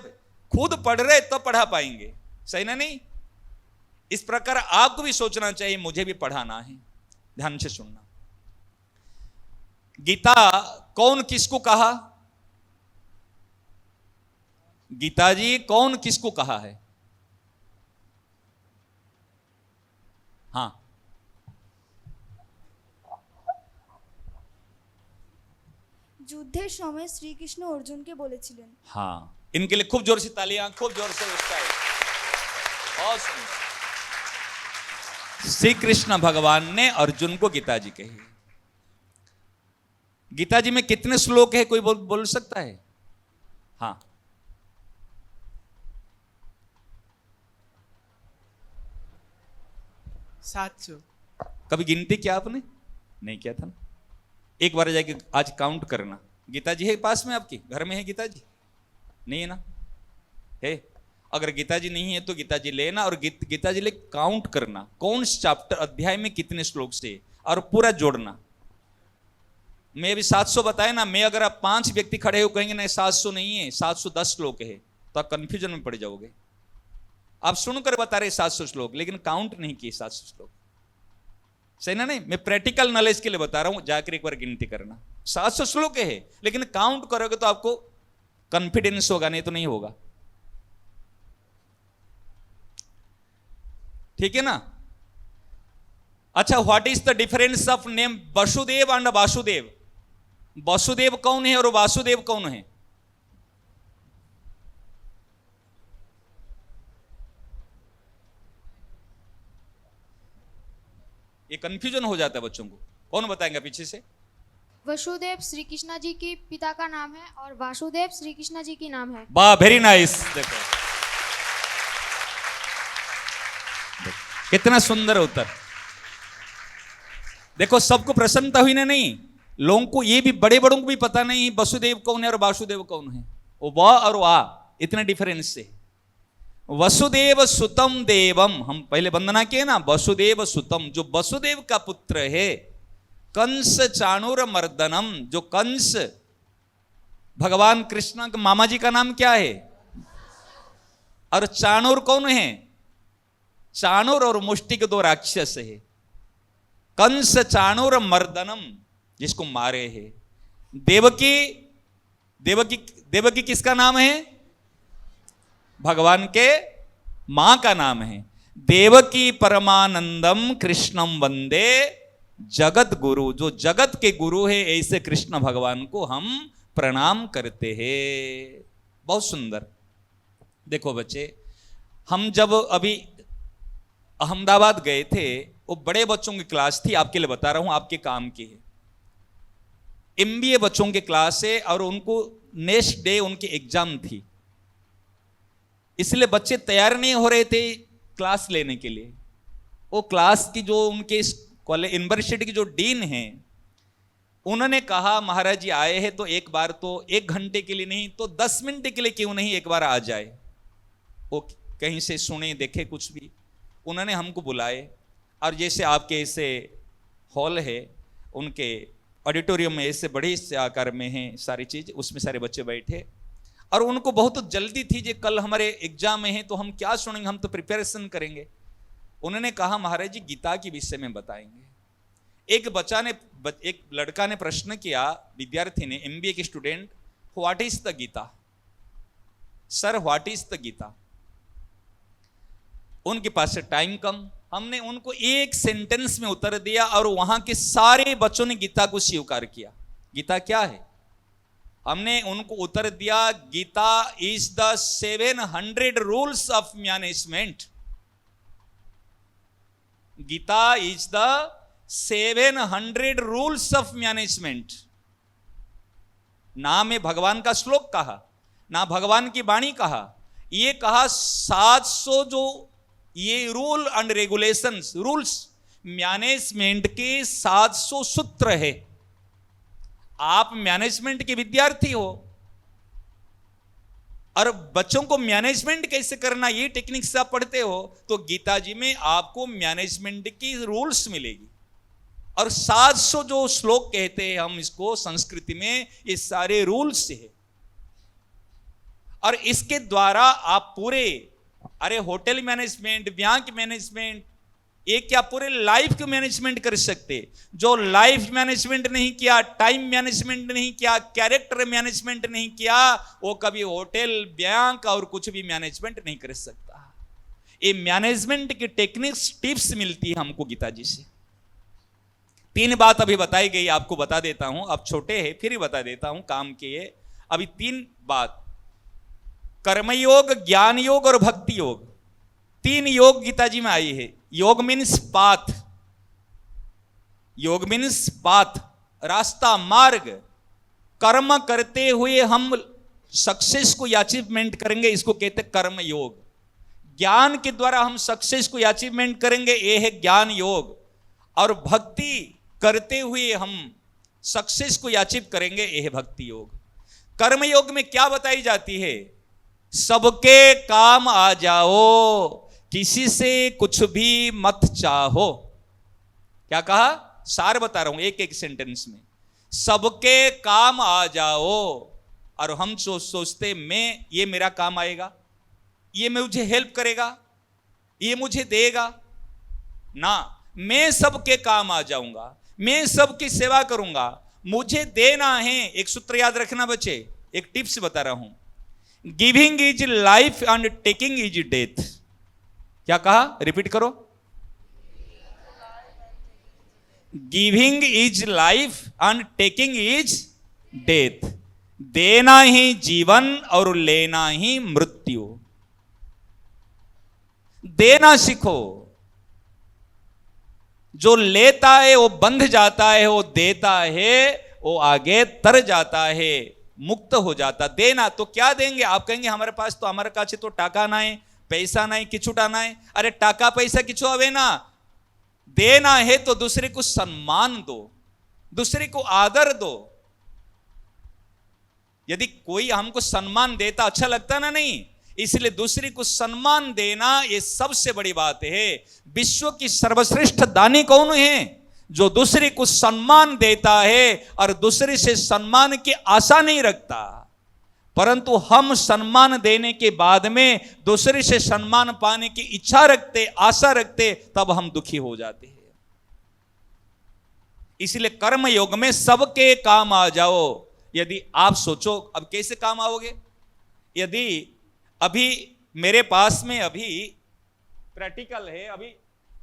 खुद पढ़ रहे तो पढ़ा पाएंगे। सही ना? नहीं, इस प्रकार आपको भी सोचना चाहिए, मुझे भी पढ़ाना है। ध्यान से सुनना। गीता कौन किसको कहा? गीता जी कौन किसको कहा है? हाँ, যুদ্ধের সময় শ্রীকৃষ্ণ অর্জুনকে বলেছিলেন। हाँ, इनके लिए खूब जोर से तालियां, खूब जोर से उत्साह। बहुत सुंदर। श्री कृष्ण भगवान ने अर्जुन को गीता जी कही। गीता जी में कितने श्लोक है, कोई बोल सकता है? हाँ, कभी गिनती किया आपने? नहीं किया था ना? एक बार जाके आज काउंट करना। गीता जी है पास में आपकी? घर में है गीता जी? नहीं है ना? है? अगर गीता जी नहीं है तो गीता जी लेना और गीता जी ले काउंट करना, कौन चैप्टर अध्याय में कितने श्लोक से, और पूरा जोड़ना। मैं अभी 700 बताया ना, मैं अगर आप 5 व्यक्ति खड़े हो कहेंगे नहीं 700 नहीं है, 710 श्लोक है, तो आप कंफ्यूजन में पड़ जाओगे। आप सुनकर बता रहे 700 श्लोक, लेकिन काउंट नहीं किए 700 श्लोक। सही ना? नहीं, मैं प्रैक्टिकल नॉलेज के लिए बता रहा हूं, जाकर एक बार गिनती करना। 700 श्लोक है, लेकिन काउंट करोगे तो आपको कॉन्फिडेंस होगा, नहीं तो नहीं होगा। ठीक है ना? अच्छा, what is the difference of name Vasudev and Vasudev? Vasudev कौन है और वासुदेव कौन है? ये कंफ्यूजन हो जाता है बच्चों को। कौन बताएंगे पीछे से? वसुदेव श्री कृष्ण जी की पिता का नाम है और वासुदेव श्री कृष्ण जी की नाम है। वाह, वेरी नाइस। देखो कितना सुंदर उत्तर। देखो सबको प्रसन्नता हुई ना? नहीं, लोगों को ये भी, बड़े बड़ों को भी पता नहीं वसुदेव कौन है और वासुदेव कौन है। वो वाह और वाह इतने डिफरेंस से। वसुदेव सुतम देवम, हम पहले वंदना किए ना, वसुदेव सुतम, जो वसुदेव का पुत्र है। कंस चाणूर मर्दनम, जो कंस भगवान कृष्ण के मामा जी का नाम क्या है? और चाणूर कौन है? चाणूर और मुष्टि के 2 राक्षस है। कंस चाणूर मर्दनम, जिसको मारे है। देवकी, देवकी, देवकी किसका नाम है? भगवान के मां का नाम है। देवकी परमानंदम कृष्णम वंदे जगत गुरु, जो जगत के गुरु है, ऐसे कृष्ण भगवान को हम प्रणाम करते हैं। बहुत सुंदर। देखो बच्चे, हम जब अभी अहमदाबाद गए थे, वो बड़े बच्चों की क्लास थी, आपके लिए बता रहा हूं, आपके काम की है। MBA बच्चों की क्लास है और उनको नेक्स्ट डे उनकी एग्जाम थी, इसलिए बच्चे तैयार नहीं हो रहे थे क्लास लेने के लिए। वो क्लास की जो उनके कॉलेज यूनिवर्सिटी की जो डीन है, उन्होंने कहा महाराज जी आए हैं तो एक बार तो 1 घंटे के लिए नहीं तो 10 मिनट के लिए क्यों नहीं एक बार आ जाए, वो कहीं से सुने देखे कुछ भी। उन्होंने हमको बुलाए और जैसे आपके ऐसे हॉल है, उनके ऑडिटोरियम में ऐसे बड़े से आकार में है सारी चीज, उसमें सारे बच्चे बैठे और उनको बहुत जल्दी थी जो कल हमारे एग्जाम में है तो हम क्या सुनेंगे, हम तो प्रिपरेशन करेंगे। उन्होंने कहा महाराज जी गीता के विषय में बताएंगे। एक लड़का ने प्रश्न किया, विद्यार्थी ने, MBA के student, what is the Gita sir, what is the Gita. उनके पास से टाइम कम, हमने उनको एक सेंटेंस में उत्तर दिया और वहां के सारे बच्चों ने गीता को स्वीकार किया। गीता क्या है? हमने उनको उत्तर दिया, Gita is the 700 rules of management. Gita is the 700 rules of management. ना में भगवान का श्लोक कहा, ना भगवान की वाणी कहा, ये कहा 700 जो ये rule and regulations, rules management के 700 सूत्र है। आप मैनेजमेंट के विद्यार्थी हो और बच्चों को मैनेजमेंट कैसे करना ये टेक्निक से आप पढ़ते हो, तो गीता जी में आपको मैनेजमेंट की रूल्स मिलेगी। और 700 जो श्लोक कहते हैं हम इसको संस्कृति में, ये सारे रूल्स है। और इसके द्वारा आप पूरे अरे होटल मैनेजमेंट, बैंक मैनेजमेंट, ये क्या पूरे लाइफ को मैनेजमेंट कर सकते? जो लाइफ मैनेजमेंट नहीं किया, टाइम मैनेजमेंट नहीं किया, कैरेक्टर मैनेजमेंट नहीं किया, वो कभी होटल, बैंक और कुछ भी मैनेजमेंट नहीं कर सकता। ये मैनेजमेंट की टेक्निक्स, टिप्स मिलती है हमको गीता जी से। 3 बात अभी बताई गई, आपको बता देता हूं। अब छोटे हैं फिर ही बता देता हूं काम के ये। अभी 3 बात, कर्मयोग, ज्ञान योग और भक्ति योग, 3 योग गीता जी में आई है। योग मीन्स पाथ, योग मीन्स पाथ, रास्ता, मार्ग। कर्म करते हुए हम सक्सेस को अचीवमेंट करेंगे, इसको कहते हैं कर्म योग। ज्ञान के द्वारा हम सक्सेस को अचीवमेंट करेंगे, ये है ज्ञान योग। और भक्ति करते हुए हम सक्सेस को अचीव करेंगे, ये है भक्ति योग। कर्म योग में क्या बताई जाती है? सबके काम आ जाओ, किसी से कुछ भी मत चाहो। क्या कहा? सार बता रहा हूं एक एक सेंटेंस में। सबके काम आ जाओ, और हम सोचते मैं, ये मेरा काम आएगा, ये मुझे हेल्प करेगा, ये मुझे देगा ना। मैं सबके काम आ जाऊंगा, मैं सबकी सेवा करूंगा, मुझे देना है। एक सूत्र याद रखना बच्चे, एक टिप्स बता रहा हूं। Giving is life and taking is death. क्या कहा? रिपीट करो। Giving is life and taking is death. देना ही जीवन और लेना ही मृत्यु। देना सीखो। जो लेता है वो बंध जाता है, वो देता है वो आगे तर जाता है, मुक्त हो जाता। देना तो क्या देंगे? आप कहेंगे हमारे पास तो, हमारे काছে तो टाका ना है, पैसा नहीं, किछुटा नहीं। अरे टाका पैसा किछु आवे ना। देना है तो दूसरे को सम्मान दो, दूसरे को आदर दो। यदि कोई हमको सम्मान देता अच्छा लगता ना, नहीं। इसलिए दूसरे को सम्मान देना ये सबसे बड़ी बात है। विश्व की सर्वश्रेष्ठ दानी कौन है? जो दूसरे को सम्मान देता है और दूसरे से सम्मान की आशा नहीं रखता, परंतु हम सम्मान देने के बाद में दूसरे से सम्मान पाने की इच्छा रखते, आशा रखते, तब हम दुखी हो जाते हैं। इसलिए कर्म योग में सबके काम आ जाओ। यदि आप सोचो अब कैसे काम आओगे? यदि अभी मेरे पास में अभी प्रैक्टिकल है, अभी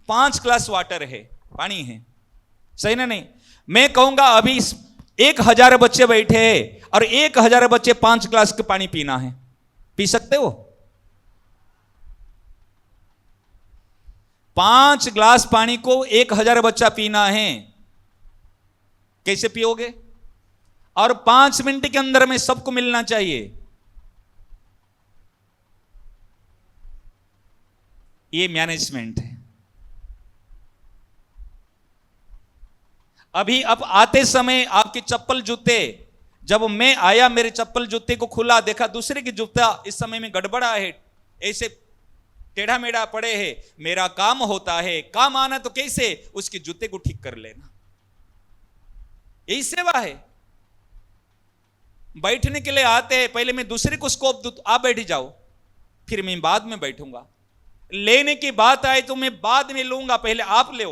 5 ग्लास वाटर है, पानी है, सही ना? नहीं, मैं कहूंगा अभी 1000 बच्चे बैठे हैं और 1000 बच्चे 5 ग्लास का पानी पीना है, पी सकते हो? 5 ग्लास पानी को 1000 बच्चा पीना है, कैसे पियोगे? और 5 मिनट के अंदर में सबको मिलना चाहिए। ये मैनेजमेंट है। अभी अब आते समय आपके चप्पल जूते, जब मैं आया मेरे चप्पल जूते को खुला देखा, दूसरे की जूता इस समय में गड़बड़ा है, ऐसे टेढ़ा मेढ़ा पड़े हैं। मेरा काम होता है, काम आना तो कैसे, उसके जूते को ठीक कर लेना, यही सेवा है। बैठने के लिए आते हैं, पहले मैं दूसरे को स्कोप दूं, आप बैठ जाओ, फिर मैं बाद में बैठूंगा। लेने की बात आए तो मैं बाद में लूंगा, पहले आप ले।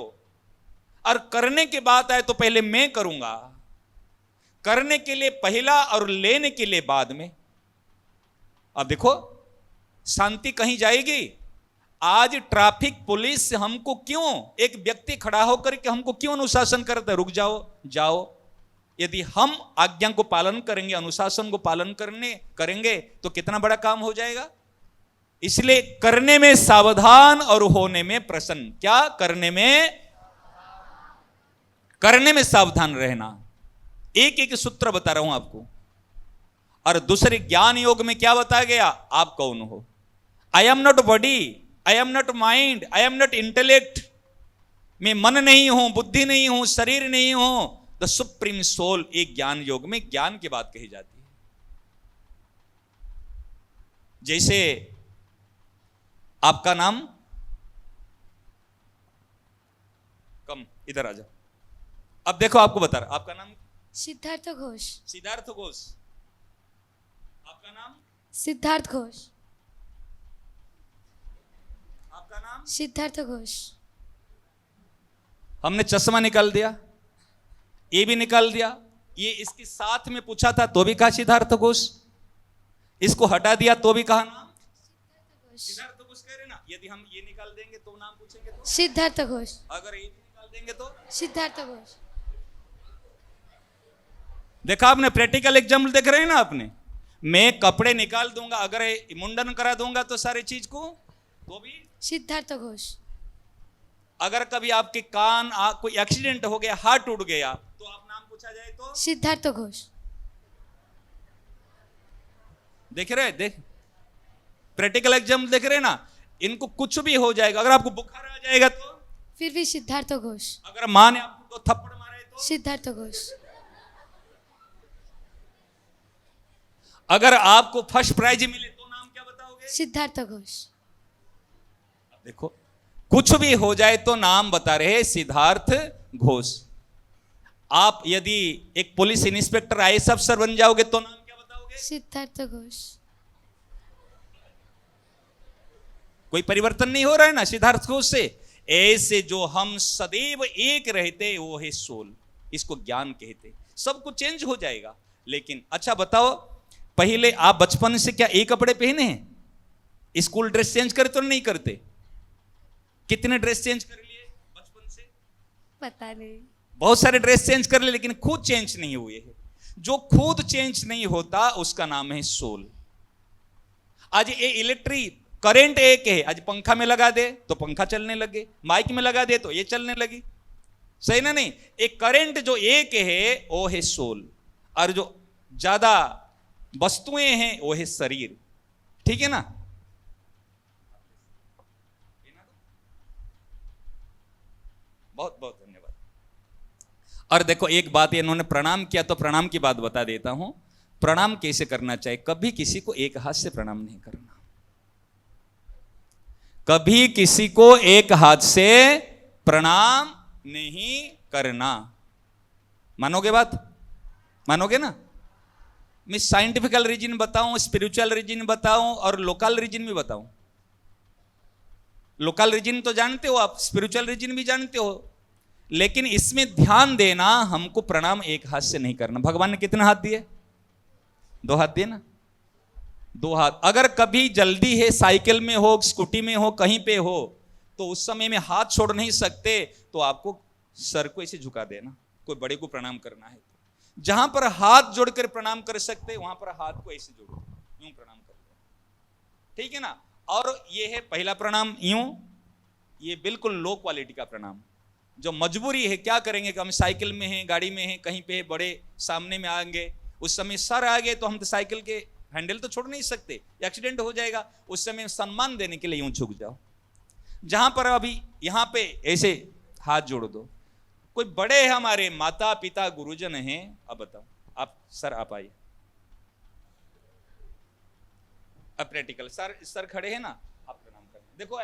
और करने की बात आए तो पहले मैं करूंगा। करने के लिए पहला और लेने के लिए बाद में। अब देखो शांति कहीं जाएगी। आज ट्रैफिक पुलिस हमको क्यों, एक व्यक्ति खड़ा होकर के हमको क्यों अनुशासन करता है, रुक जाओ जाओ। यदि हम आज्ञा को पालन करेंगे, अनुशासन को पालन करेंगे तो कितना बड़ा काम हो जाएगा। इसलिए करने में सावधान और होने में प्रसन्न। क्या करने में सावधान रहना। एक एक सूत्र बता रहा हूं आपको। और दूसरे ज्ञान योग में क्या बताया गया? आप कौन हो? I am not body, I am not mind, I am not intellect. मैं मन नहीं हूं, बुद्धि नहीं हूं, शरीर नहीं हूं, द सुप्रीम सोल। एक ज्ञान योग में ज्ञान की बात कही जाती है। जैसे आपका नाम, कम इधर आ जाओ। अब देखो आपको बता रहा, आपका नाम सिद्धार्थ घोष। सिद्धार्थ घोष। आपका नाम सिद्धार्थ घोष। नाम? सिद्धार्थ घोष। हमने चश्मा निकाल दिया, ये भी निकाल दिया, ये इसके साथ में पूछा था तो भी कहा सिद्धार्थ घोष, इसको हटा दिया तो भी कहा नाम सिद्धार्थ घोष कह रहे ना। यदि हम ये निकाल देंगे तो नाम पूछेंगे तो सिद्धार्थ घोष। अगर ये भी निकाल देंगे तो सिद्धार्थ घोष। देखा आपने, प्रैक्टिकल एग्जाम्पल देख रहे हैं ना आपने। मैं कपड़े निकाल दूंगा, अगर मुंडन करा दूंगा तो सारी चीज को तो भी सिद्धार्थ घोष। अगर कभी आपके कान कोई एक्सीडेंट हो गया, हार्ट टूट गया, तो आप नाम पूछा जाए तो सिद्धार्थ घोष। देख रहे, देख प्रैक्टिकल एग्जाम्पल देख रहे हैं ना। इनको कुछ भी हो जाएगा, अगर आपको बुखार आ जाएगा तो फिर भी सिद्धार्थ घोष। अगर माँ ने आपको दो थप्पड़ मारे तो सिद्धार्थ घोष। अगर आपको फर्स्ट प्राइज मिले तो नाम क्या बताओगे? सिद्धार्थ घोष। देखो, कुछ भी हो जाए तो नाम बता रहे सिद्धार्थ घोष। आप यदि एक पुलिस इंस्पेक्टर आईएएस अफसर बन जाओगे तो नाम क्या बताओगे? सिद्धार्थ घोष। कोई परिवर्तन नहीं हो रहा है ना सिद्धार्थ घोष से। ऐसे जो हम सदैव एक रहते वो है सोल, इसको ज्ञान कहते। सब कुछ चेंज हो जाएगा। लेकिन अच्छा बताओ, पहले आप बचपन से क्या एक कपड़े पहने हैं? स्कूल ड्रेस चेंज करते और नहीं करते? कितने ड्रेस चेंज कर लिए बचपन से? पता नहीं। बहुत सारे ड्रेस चेंज कर लिए, लेकिन खुद चेंज नहीं हुए हैं। जो खुद चेंज नहीं होता उसका नाम है सोल। आज ये इलेक्ट्रिक करंट एक है, आज पंखा में लगा दे तो पंखा चलने लगे, माइक में लगा दे तो ये चलने लगी, सही ना? नहीं, एक करंट जो एक है वो है सोल, और जो ज्यादा वस्तुएं हैं वो है शरीर। ठीक है ना? बहुत बहुत धन्यवाद। और देखो, एक बात, इन्होंने प्रणाम किया तो प्रणाम की बात बता देता हूं। प्रणाम कैसे करना चाहिए? कभी किसी को एक हाथ से प्रणाम नहीं करना। कभी किसी को एक हाथ से प्रणाम नहीं करना। मानोगे बात? मानोगे ना? मैं साइंटिफिकल रीजन बताऊं, स्पिरिचुअल रीजन बताऊं और लोकल रीजन भी बताऊं। लोकल रीजन तो जानते हो आप, स्पिरिचुअल रीजन भी जानते हो, लेकिन इसमें ध्यान देना, हमको प्रणाम एक हाथ से नहीं करना। भगवान ने कितने हाथ दिए? 2 हाथ दिए ना, 2 हाथ। अगर कभी जल्दी है, साइकिल में हो, स्कूटी में हो, कहीं पे हो, तो उस समय में हाथ छोड़ नहीं सकते, तो आपको सर को ऐसे झुका देना। कोई बड़े को प्रणाम करना है, जहां पर हाथ जोड़कर प्रणाम कर सकते वहां पर हाथ को ऐसे जोड़ो, यूं प्रणाम कर लो। ठीक है ना? और ये है पहला प्रणाम, यूं। ये बिल्कुल लो क्वालिटी का प्रणाम, जो मजबूरी है। क्या करेंगे कि हम साइकिल में हैं, गाड़ी में हैं, कहीं पे बड़े सामने में आएंगे, उस समय सर आ गए तो हम तो साइकिल के हैंडल तो छोड़ नहीं सकते, एक्सीडेंट हो जाएगा। उस समय सम्मान देने के लिए यूं झुक जाओ। जहां पर अभी यहां पे ऐसे हाथ जोड़ दो। कोई बड़े हैं हमारे, माता पिता गुरुजन हैं, अब बताओ आप, सर आप आइए। अब प्रैक्टिकल सर खड़े हैं ना, आप प्रणाम करें। देखो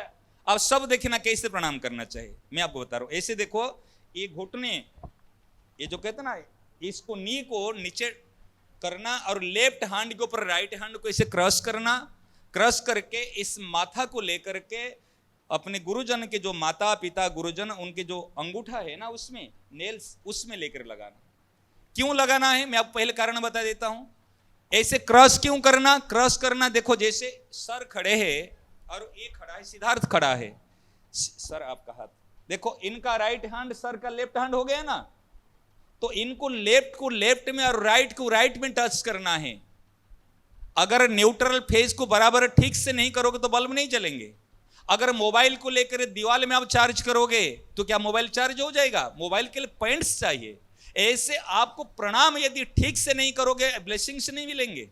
आप सब देखे ना कैसे प्रणाम करना चाहिए, मैं आपको बता रहा हूं। ऐसे देखो, ये घुटने, ये जो कहते ना, इसको नी को नीचे करना और लेफ्ट हैंड के ऊपर राइट हैंड को ऐसे क्रॉस करना। क्रॉस करके इस माथा को लेकर के अपने गुरुजन के, जो माता पिता गुरुजन, उनके जो अंगूठा है ना, उसमें नेल्स, उसमें लेकर लगाना। क्यों लगाना है मैं आपको पहले कारण बता देता हूं। ऐसे क्रॉस क्यों करना? क्रॉस करना, देखो जैसे सर खड़े हैं और ये खड़ा है, सिद्धार्थ खड़ा है, सर आपका हाथ देखो, इनका राइट हैंड सर का लेफ्ट हैंड हो गया ना, तो इनको लेफ्ट को लेफ्ट में और राइट को राइट में टच करना है। अगर न्यूट्रल फेज को बराबर ठीक से नहीं करोगे तो बल्ब नहीं जलेंगे। अगर मोबाइल को लेकर दीवार में आप चार्ज करोगे तो क्या मोबाइल चार्ज हो जाएगा? मोबाइल के लिए पॉइंट्स चाहिए। ऐसे आपको प्रणाम यदि ठीक से नहीं करोगे, ब्लेसिंग्स नहीं मिलेंगे।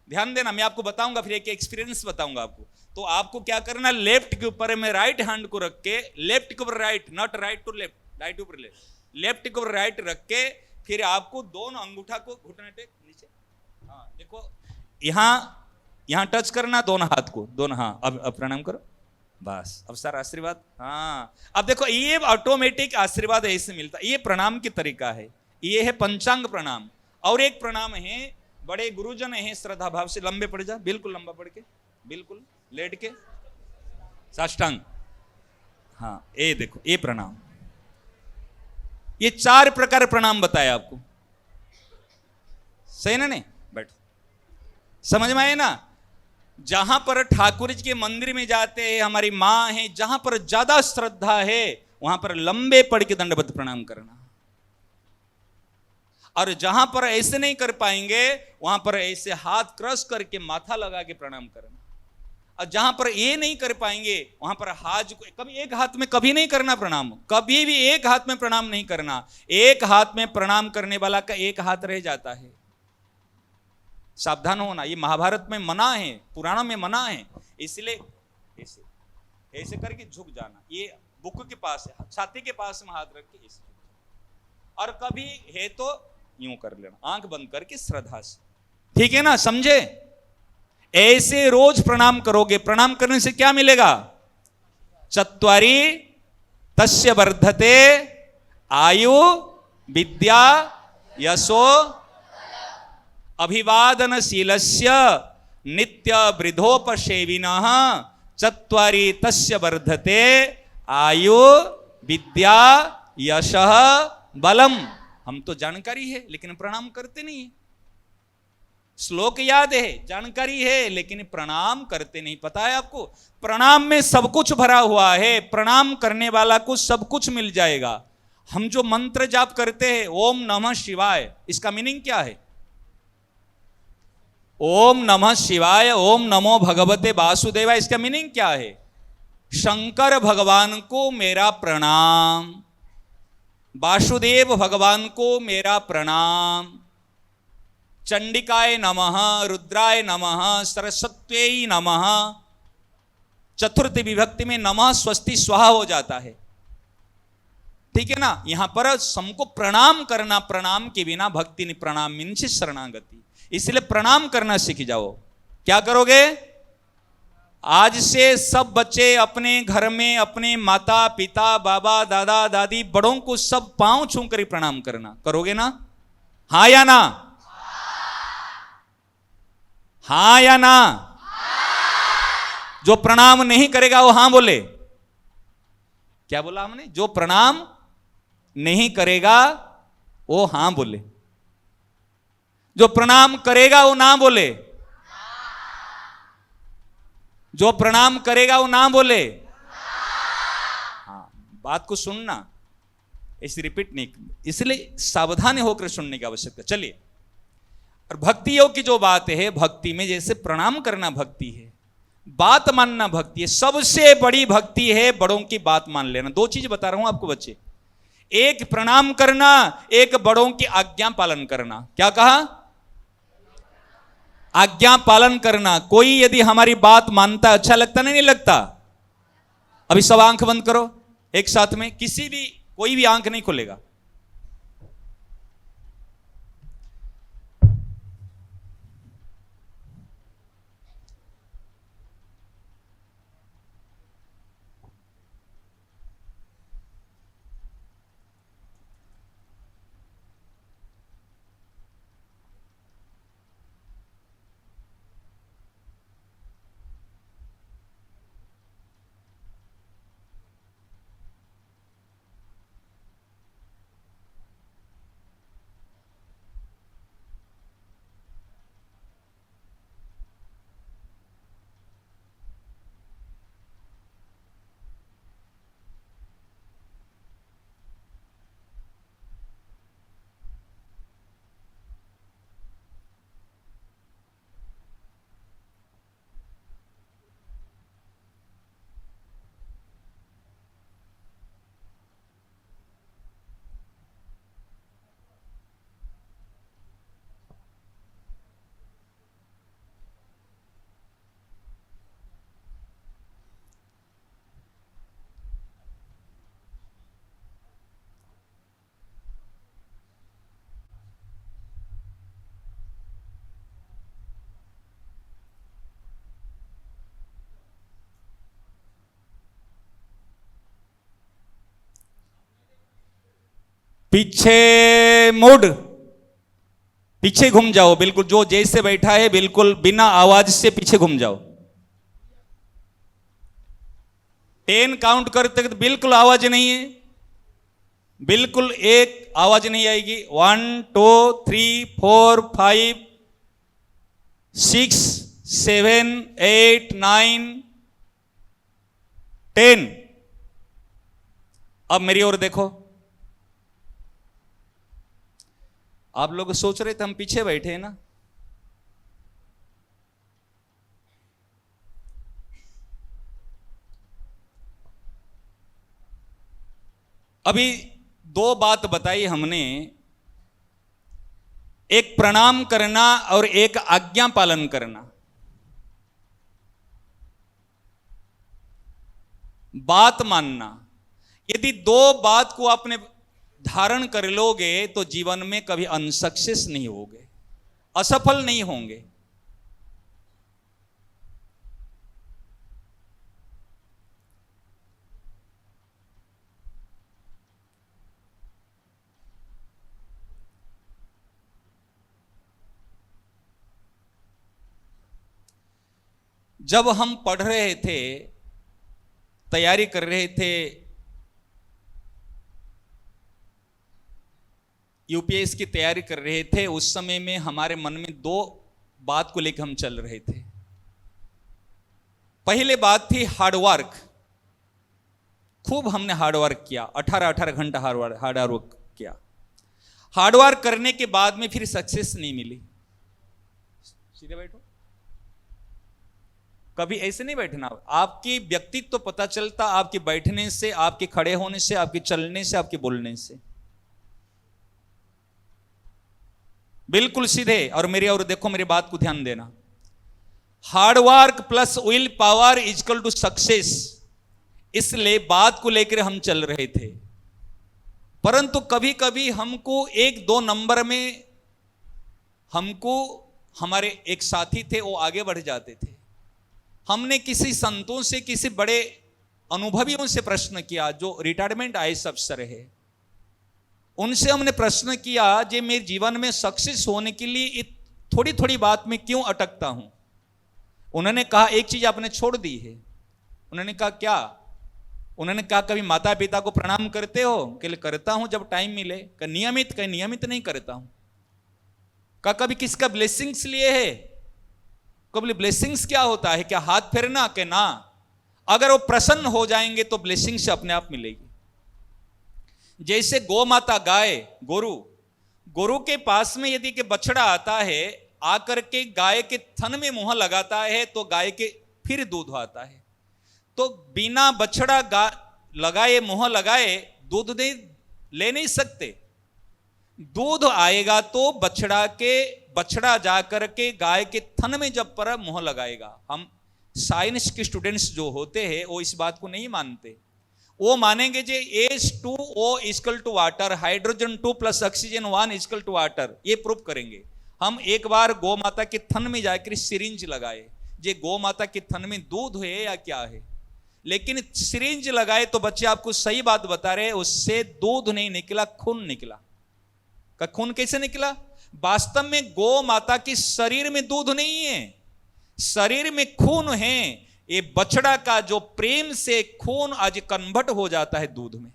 ध्यान देना, मैं आपको बताऊंगा, फिर एक एक्सपीरियंस बताऊंगा आपको। तो आपको क्या करना, लेफ्ट के ऊपर में राइट हैंड को रख के, लेफ्ट के ऊपर right, not right to left, right ऊपर लेफ्ट, लेफ्ट के ऊपर राइट रख के, फिर आपको दोनों अंगूठा को घुटने टेक नीचे, हाँ देखो, यहां टच करना दोनों हाथ को, दोनों, हाँ अब प्रणाम करो, बस। अब सर आशीर्वाद, हाँ अब देखो, ये ऑटोमेटिक आशीर्वाद ऐसे मिलता है। ये प्रणाम की तरीका है, ये है पंचांग प्रणाम। और एक प्रणाम है, बड़े गुरुजन हैं, श्रद्धा भाव से लंबे पड़ जा, बिल्कुल लंबा पड़ के, बिल्कुल लेट के, साष्टांग। हाँ, ये देखो, ये प्रणाम, ये 4 प्रकार प्रणाम बताया आपको, सही ना? नहीं, बैठो, समझ में आए ना? जहां पर ठाकुर जी के मंदिर में जाते हैं, हमारी माँ है, जहां पर ज्यादा श्रद्धा है वहां पर लंबे पड़ के दंडवत प्रणाम करना, और जहां पर ऐसे नहीं कर पाएंगे वहां पर ऐसे हाथ क्रश करके माथा लगा के प्रणाम करना, और जहां पर ये नहीं कर पाएंगे वहां पर हाथ कभी एक हाथ में कभी नहीं करना प्रणाम, कभी भी एक हाथ में प्रणाम नहीं करना। एक हाथ में प्रणाम करने वाला का एक हाथ रह जाता है, सावधान होना। ये महाभारत में मना है, पुराणों में मना है, इसलिए ऐसे ऐसे करके झुक जाना। ये बुक के पास है, छाती के पास में हाथ रख के ऐसे, और कभी है तो यूं कर लेना, आंख बंद करके श्रद्धा से, ठीक है ना? समझे? ऐसे रोज प्रणाम करोगे, प्रणाम करने से क्या मिलेगा? चत्वारि तस्य वर्धते आयु विद्या यशो अभिवादनशीलस्य नित्य वृद्धोपसेविनः चत्वारि तस्य वर्धते आयु विद्या यशः बलम। हम तो जानकारी है लेकिन प्रणाम करते नहीं है, श्लोक याद है, जानकारी है, लेकिन प्रणाम करते नहीं। पता है आपको, प्रणाम में सब कुछ भरा हुआ है, प्रणाम करने वाला को सब कुछ मिल जाएगा। हम जो मंत्र जाप करते हैं ओम नमः शिवाय, इसका मीनिंग क्या है? ओम नमः शिवाय, ओम नमो भगवते वासुदेवाय, इसका मीनिंग क्या है? शंकर भगवान को मेरा प्रणाम, वासुदेव भगवान को मेरा प्रणाम, चंडिकाय नमः, रुद्राय नमः, सरस्वत्यै नमः। चतुर्थ विभक्ति में नमः स्वस्ति स्वाहा हो जाता है, ठीक है ना? यहां पर सबको प्रणाम करना, प्रणाम के बिना भक्ति नहीं, प्रणाम मीन्स शरणागति। इसलिए प्रणाम करना सीख जाओ। क्या करोगे? आज से सब बच्चे अपने घर में अपने माता पिता बाबा दादा दादी बड़ों को सब पांव छू कर प्रणाम करना, करोगे ना? हाँ या ना? हाँ या ना? जो प्रणाम नहीं करेगा वो हाँ बोले। क्या बोला हमने? जो प्रणाम नहीं करेगा वो हाँ बोले, जो प्रणाम करेगा वो ना बोले, जो प्रणाम करेगा वो ना बोले। हाँ, बात को सुनना, ऐसे रिपीट नहीं, इसलिए सावधान होकर सुनने की आवश्यकता। चलिए, और भक्ति योग की जो बात है, भक्ति में जैसे प्रणाम करना भक्ति है, बात मानना भक्ति है, सबसे बड़ी भक्ति है बड़ों की बात मान लेना। 2 चीज बता रहा हूं आपको बच्चे, एक प्रणाम करना, एक बड़ों की आज्ञा पालन करना। क्या कहा? आज्ञा पालन करना। कोई यदि हमारी बात मानता, अच्छा लगता नहीं लगता? अभी सब आंख बंद करो एक साथ में, किसी भी कोई भी आंख नहीं खुलेगा। पीछे मुड़, पीछे घूम जाओ, बिल्कुल जो जैसे बैठा है बिल्कुल बिना आवाज से पीछे घूम जाओ। 10 काउंट करते तो बिल्कुल आवाज नहीं है, बिल्कुल एक आवाज नहीं आएगी। 1 2 3 4 5 6 7 8 9 10। अब मेरी ओर देखो। आप लोग सोच रहे थे हम पीछे बैठे हैं ना, अभी 2 बात बताई हमने, एक प्रणाम करना और एक आज्ञा पालन करना। बात मानना, यदि 2 बात को आपने धारण कर लोगे तो जीवन में कभी अनसक्सेस नहीं होगे, असफल नहीं होंगे। जब हम पढ़ रहे थे, तैयारी कर रहे थे यूपीएस की तैयारी कर रहे थे, उस समय में हमारे मन में 2 बात को लेकर हम चल रहे थे। पहले बात थी हार्डवर्क। खूब हमने हार्डवर्क किया, 18 घंटा हार्डवर्क किया। हार्डवर्क करने के बाद में फिर सक्सेस नहीं मिली। सीधे बैठो, कभी ऐसे नहीं बैठना। आपकी व्यक्तित्व तो पता चलता आपके बैठने से, आपके खड़े होने से, आपके चलने से, आपके बोलने से। बिल्कुल सीधे। और मेरी और देखो, मेरी बात को ध्यान देना। Hard work plus willpower equal to success, इसलिए बात को लेकर हम चल रहे थे। परंतु कभी कभी हमको 1-2 नंबर में हमको हमारे एक साथी थे, वो आगे बढ़ जाते थे। हमने किसी संतों से, किसी बड़े अनुभवियों से प्रश्न किया जो रिटायरमेंट आईएएस अफसर है। उनसे हमने प्रश्न किया, जे मेरे जीवन में सक्सेस होने के लिए थोड़ी थोड़ी बात में क्यों अटकता हूं। उन्होंने कहा एक चीज आपने छोड़ दी है। उन्होंने कहा क्या? उन्होंने कहा कभी माता पिता को प्रणाम करते हो? कि करता हूं जब टाइम मिले। कहा नियमित? कहीं नियमित नहीं करता हूं। कहा कभी किसका ब्लेसिंग्स लिए है? कभी ब्लेसिंग्स क्या होता है? क्या हाथ फेरना? के ना, अगर वो प्रसन्न हो जाएंगे तो ब्लेसिंग से अपने आप मिलेगी। जैसे गौ माता, गाय, गोरू के पास में यदि के बछड़ा आता है, आकर के गाय के थन में मुंह लगाता है तो गाय के फिर दूध आता है। तो बिना बछड़ा लगाए, मुंह लगाए दूध नहीं ले नहीं सकते। दूध आएगा तो बछड़ा जाकर के गाय के थन में जब पर मुंह लगाएगा। हम साइंस के स्टूडेंट्स जो होते हैं वो इस बात को नहीं मानते। वो मानेंगे जे H2O equal to water, hydrogen 2 plus oxygen 1 equal to water, ये प्रूव करेंगे। हम एक बार गौ माता के थन में जाकर सिरिंज लगाए, जे गौ माता के थन में दूध है या क्या है, लेकिन सिरिंज लगाए तो बच्चे आपको सही बात बता रहे, उससे दूध नहीं निकला, खून निकला। का खून कैसे निकला? वास्तव में गौ माता के शरीर में दूध नहीं है, शरीर में खून है। ये बछड़ा का जो प्रेम से खून आज कन्वर्ट हो जाता है दूध में।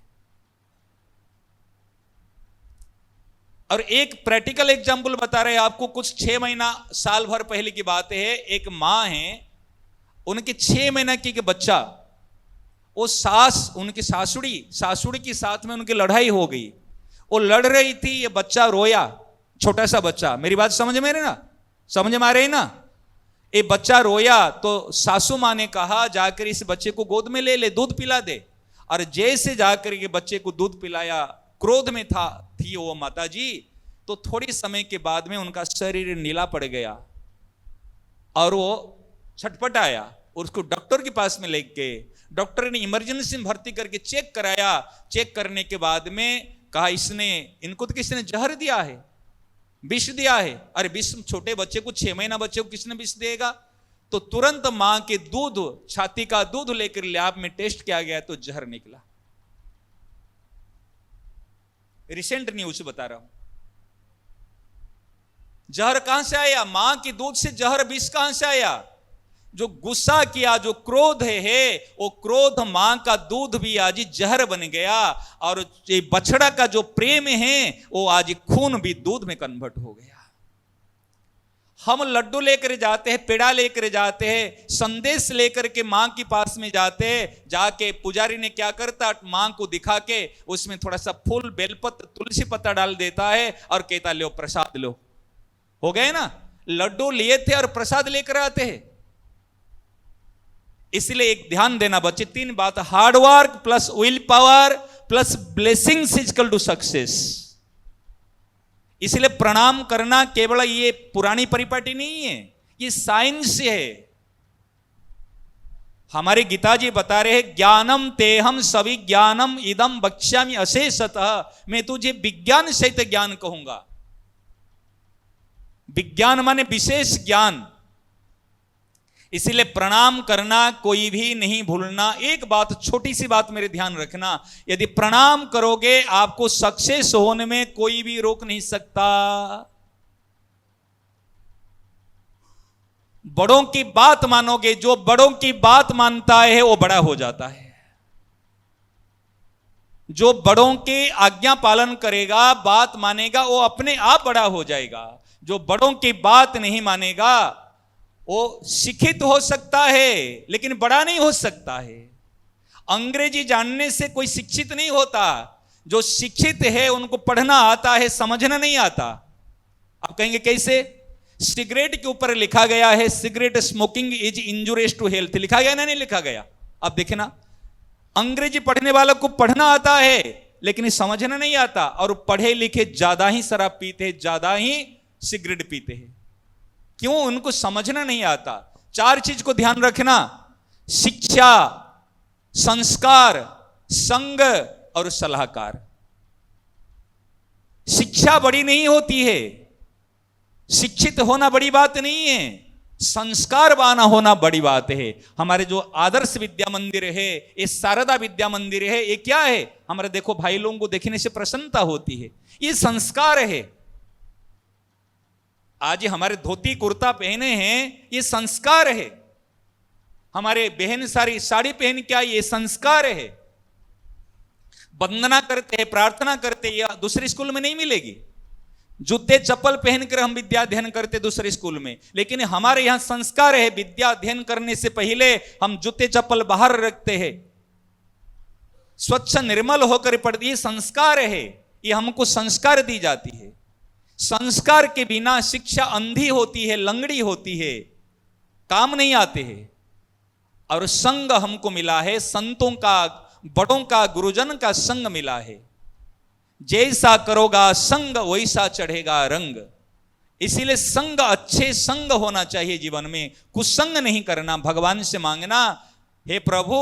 और एक प्रैक्टिकल एग्जांपल बता रहे हैं आपको। कुछ 6 महीना साल भर पहले की बात है। एक मां है, उनके 6 महीना की बच्चा, वो उनकी सासुड़ी के साथ में उनकी लड़ाई हो गई। वो लड़ रही थी, ये बच्चा रोया, छोटा सा बच्चा। मेरी बात समझ में ना? समझ में आ रही ना? ये बच्चा रोया तो सासू मां ने कहा जाकर इस बच्चे को गोद में ले ले, दूध पिला दे। और जैसे जाकर के बच्चे को दूध पिलाया, क्रोध में थी वो माता जी, तो थोड़ी समय के बाद में उनका शरीर नीला पड़ गया और वो छटपटाया। और उसको डॉक्टर के पास में लेके गए। डॉक्टर ने इमरजेंसी में भर्ती करके चेक कराया। चेक करने के बाद में कहा इनको तो किसने जहर दिया है, विष दिया है। अरे विष छोटे बच्चे को, 6 महीना बच्चे को किसने विष देगा? तो तुरंत मां के दूध, छाती का दूध लेकर लैब में टेस्ट किया गया तो जहर निकला। रिसेंट न्यूज बता रहा हूं। जहर कहां से आया? मां के दूध से जहर, विष कहां से आया? जो गुस्सा किया, जो क्रोध है, वो क्रोध मां का दूध भी आज जहर बन गया, और ये बछड़ा का जो प्रेम है वो आज खून भी दूध में कन्वर्ट हो गया। हम लड्डू लेकर जाते हैं, पेड़ा लेकर जाते हैं, संदेश लेकर के मां के पास में जाते हैं, जाके पुजारी ने क्या करता, मां को दिखा के उसमें थोड़ा सा फूल, बेलपत्र, तुलसी पत्ता डाल देता है और कहता लो प्रसाद लो। हो गए ना, लड्डू लिए थे और प्रसाद लेकर आते हैं। इसलिए एक ध्यान देना बच्चे, 3 बात, hard work plus willpower plus blessings is equal to success. इसलिए प्रणाम करना केवल ये पुरानी परिपाटी नहीं है, ये साइंस है। हमारे गीता जी बता रहे हैं, ज्ञानम तेहम सवि ज्ञानम इदम बक्ष्यामि अशेषतः, मैं तुझे विज्ञान सहित ज्ञान कहूंगा। विज्ञान माने विशेष ज्ञान। इसीलिए प्रणाम करना कोई भी नहीं भूलना। एक बात, छोटी सी बात मेरे ध्यान रखना, यदि प्रणाम करोगे आपको सक्सेस होने में कोई भी रोक नहीं सकता। बड़ों की बात मानोगे, जो बड़ों की बात मानता है वो बड़ा हो जाता है। जो बड़ों की आज्ञा पालन करेगा, बात मानेगा, वो अपने आप बड़ा हो जाएगा। जो बड़ों की बात नहीं मानेगा वो शिक्षित हो सकता है लेकिन बड़ा नहीं हो सकता है। अंग्रेजी जानने से कोई शिक्षित नहीं होता। जो शिक्षित है उनको पढ़ना आता है, समझना नहीं आता। आप कहेंगे कैसे? सिगरेट के ऊपर लिखा गया है, cigarette smoking is injurious to health, लिखा गया ना, नहीं लिखा गया? आप देखे ना, अंग्रेजी पढ़ने वालों को पढ़ना आता है लेकिन समझना नहीं आता, और पढ़े लिखे ज्यादा ही शराब पीते हैं, ज्यादा ही सिगरेट पीते हैं। क्यों? उनको समझना नहीं आता। 4 चीज को ध्यान रखना, शिक्षा, संस्कार, संग और सलाहकार। शिक्षा बड़ी नहीं होती है, शिक्षित होना बड़ी बात नहीं है, संस्कारवान होना बड़ी बात है। हमारे जो आदर्श विद्या मंदिर है, ये शारदा विद्या मंदिर है, ये क्या है? हमारे देखो भाई लोगों को देखने से प्रसन्नता होती है, ये संस्कार है। आज हमारे धोती कुर्ता पहने हैं, ये संस्कार है। हमारे बहन सारी साड़ी पहन क्या, ये संस्कार है। वंदना करते हैं, प्रार्थना करते हैं, ये दूसरे स्कूल में नहीं मिलेगी। जूते चप्पल पहनकर हम विद्या अध्ययन करते दूसरे स्कूल में, लेकिन हमारे यहां संस्कार है। विद्या अध्ययन करने से पहले हम जूते चप्पल बाहर रखते हैं, स्वच्छ निर्मल होकर पढ़ते। ये संस्कार है, ये हमको संस्कार दी जाती है। संस्कार के बिना शिक्षा अंधी होती है, लंगड़ी होती है, काम नहीं आते हैं। और संग हमको मिला है, संतों का, बड़ों का, गुरुजन का संग मिला है। जैसा करोगा संग वैसा चढ़ेगा रंग। इसीलिए संग, अच्छे संग होना चाहिए जीवन में, कुसंग नहीं करना। भगवान से मांगना, हे प्रभु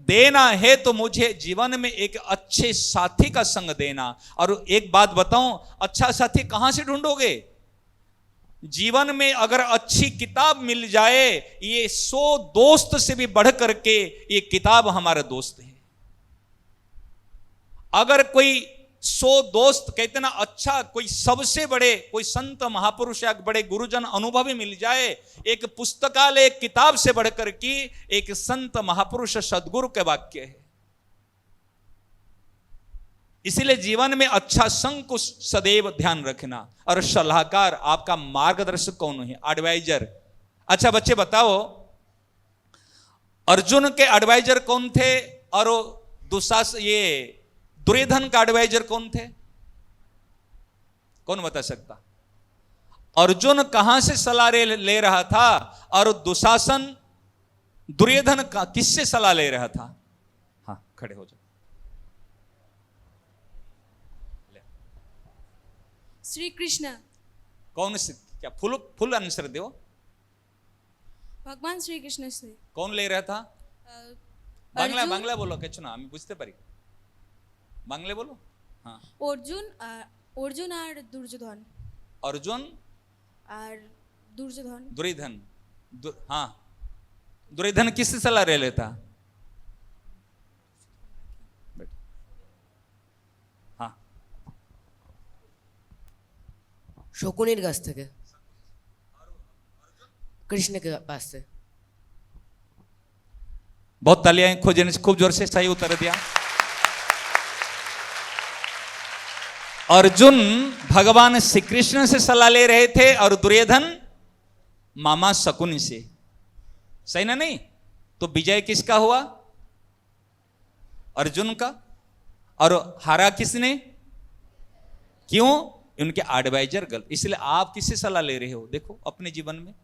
देना है तो मुझे जीवन में एक अच्छे साथी का संग देना। और एक बात बताऊं, अच्छा साथी कहां से ढूंढोगे? जीवन में अगर अच्छी किताब मिल जाए, ये 100 दोस्त से भी बढ़ करके ये किताब हमारा दोस्त है। अगर कोई 100 दोस्त कहते ना, अच्छा कोई सबसे बड़े, कोई संत महापुरुष या बड़े गुरुजन अनुभवी मिल जाए, एक पुस्तकालय, एक किताब से बढ़कर की एक संत महापुरुष सदगुरु के वाक्य है। इसीलिए जीवन में अच्छा संग को सदैव ध्यान रखना। और सलाहकार, आपका मार्गदर्शक कौन है? एडवाइजर। अच्छा बच्चे बताओ, अर्जुन के एडवाइजर कौन थे और दुर्योधन का एडवाइजर कौन थे? कौन बता सकता? अर्जुन कहां से सलाह ले रहा था और दुशासन दुर्योधन का किससे सलाह ले रहा था? हाँ, खड़े हो जाओ। श्री कृष्ण। कौन से? क्या फुल आंसर दो। भगवान श्री कृष्ण से। कौन ले रहा था? बांग्ला बांग्ला बोलो, কিছু না আমি বুঝতে পারি, বাংলা বলো। হ্যাঁ, অর্জুন আর দুর্যোধন। अर्जुन আর দুর্যোধন। दुर्योधन। हाँ, दुर्योधन किससे सलाह ले लेता? हाँ, শকুনির কাছ থেকে, কৃষ্ণকে পাশ से। बहुत तालियां खोजने से खूब जोर से सही उत्तर दिया। अर्जुन भगवान श्री कृष्ण से सलाह ले रहे थे और दुर्योधन मामा शकुनी से, सही ना? नहीं तो विजय किसका हुआ? अर्जुन का। और हारा किसने? क्यों? उनके एडवाइजर गलत। इसलिए आप किससे सलाह ले रहे हो? देखो अपने जीवन में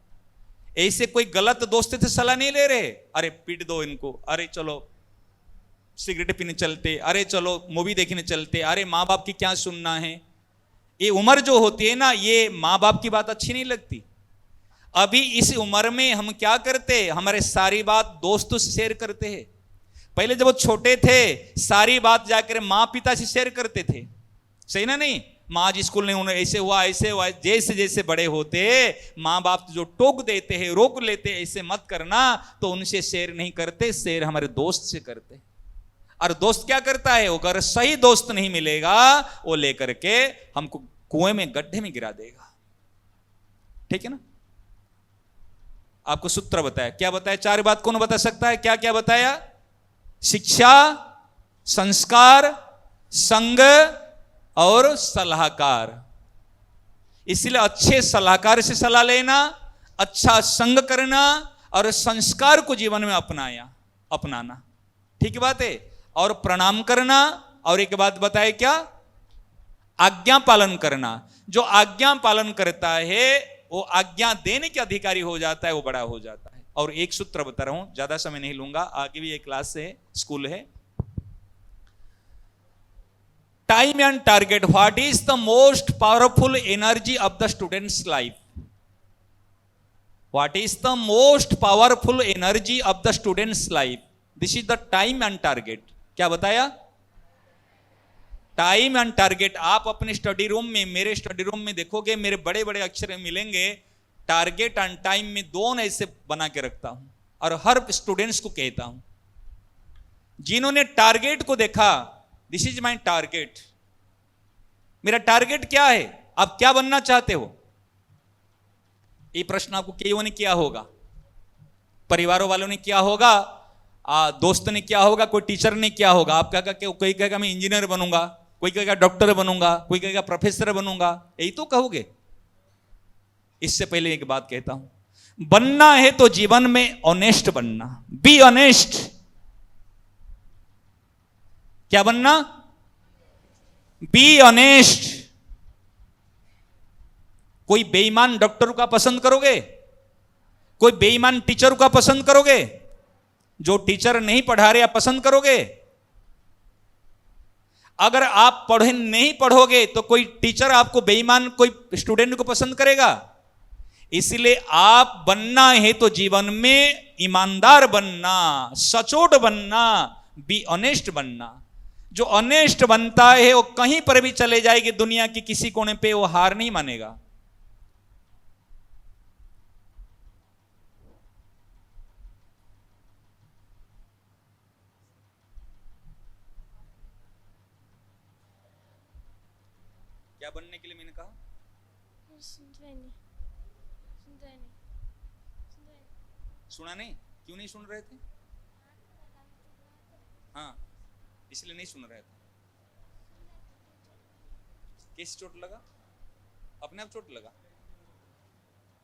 ऐसे कोई गलत दोस्त से सलाह नहीं ले रहे, अरे पीट दो इनको, अरे चलो सिगरेट पीने चलते, अरे चलो मूवी देखने चलते, अरे माँ बाप की क्या सुनना है। ये उम्र जो होती है ना, ये माँ बाप की बात अच्छी नहीं लगती। अभी इस उम्र में हम क्या करते, हमारे सारी बात दोस्तों से शेयर करते हैं। पहले जब वो छोटे थे सारी बात जाकर माँ पिता से शेयर करते थे, सही ना? नहीं, माँ आज स्कूल नहीं, उन्हें ऐसे हुआ ऐसे हुआ। जैसे जैसे बड़े होते माँ बाप जो टोक देते हैं, रोक लेते, ऐसे मत करना, तो उनसे शेयर नहीं करते, शेयर हमारे दोस्त से करते। और दोस्त क्या करता है? वो अगर सही दोस्त नहीं मिलेगा वो लेकर के हमको कुएं में गड्ढे में गिरा देगा। ठीक है ना? आपको सूत्र बताया, क्या बताया? 4 बात कौन बता सकता है? क्या क्या बताया? शिक्षा, संस्कार, संग और सलाहकार। इसलिए अच्छे सलाहकार से सलाह लेना, अच्छा संग करना और संस्कार को जीवन में अपनाना। ठीक बात है। और प्रणाम करना, और एक बात बताए क्या? आज्ञा पालन करना। जो आज्ञा पालन करता है वो आज्ञा देने के अधिकारी हो जाता है, वो बड़ा हो जाता है। और एक सूत्र बता रहा हूं, ज्यादा समय नहीं लूंगा, आगे भी एक क्लास है, स्कूल है। Time and target, what is the most powerful energy of the students life? What is the most powerful energy of the students life? This is the time and target. क्या बताया? Time and target. आप अपने study room में, मेरे study room में देखोगे, मेरे बड़े बड़े अक्षर मिलेंगे, टारगेट एंड टाइम में दोनों ऐसे बना के रखता हूं और हर स्टूडेंट्स को कहता हूं, जिन्होंने टारगेट को देखा, दिस इज माई टारगेट। मेरा टारगेट क्या है? आप क्या बनना चाहते हो? ये प्रश्न आपको कईयों ने किया होगा, परिवारों वालों ने किया होगा, दोस्त ने किया होगा, कोई टीचर ने किया होगा। आप क्या कोई कहेगा मैं इंजीनियर बनूंगा, कोई कहेगा डॉक्टर बनूंगा, कोई कहेगा प्रोफेसर बनूंगा, यही तो कहोगे। इससे पहले एक बात कहता हूं, बनना है तो जीवन में ऑनेस्ट बनना, बी ऑनेस्ट। क्या बनना? Be honest. कोई बेईमान डॉक्टर का पसंद करोगे? कोई बेईमान टीचर का पसंद करोगे? जो टीचर नहीं पढ़ा रहे आप पसंद करोगे? अगर आप नहीं पढ़ोगे तो कोई टीचर आपको बेईमान, कोई स्टूडेंट को पसंद करेगा? इसलिए आप बनना है तो जीवन में ईमानदार बनना, सचोट बनना, बी ऑनेस्ट बनना। जो ऑनेस्ट बनता है वो कहीं पर भी चले जाएगी दुनिया की किसी कोने पे, वो हार नहीं मानेगा। क्या बनने के लिए मैंने कहा? सुना नहीं? क्यों नहीं सुन रहे थे? हाँ, इसलिए नहीं सुन रहे थे। कैसे चोट लगा? अपने आप चोट लगा,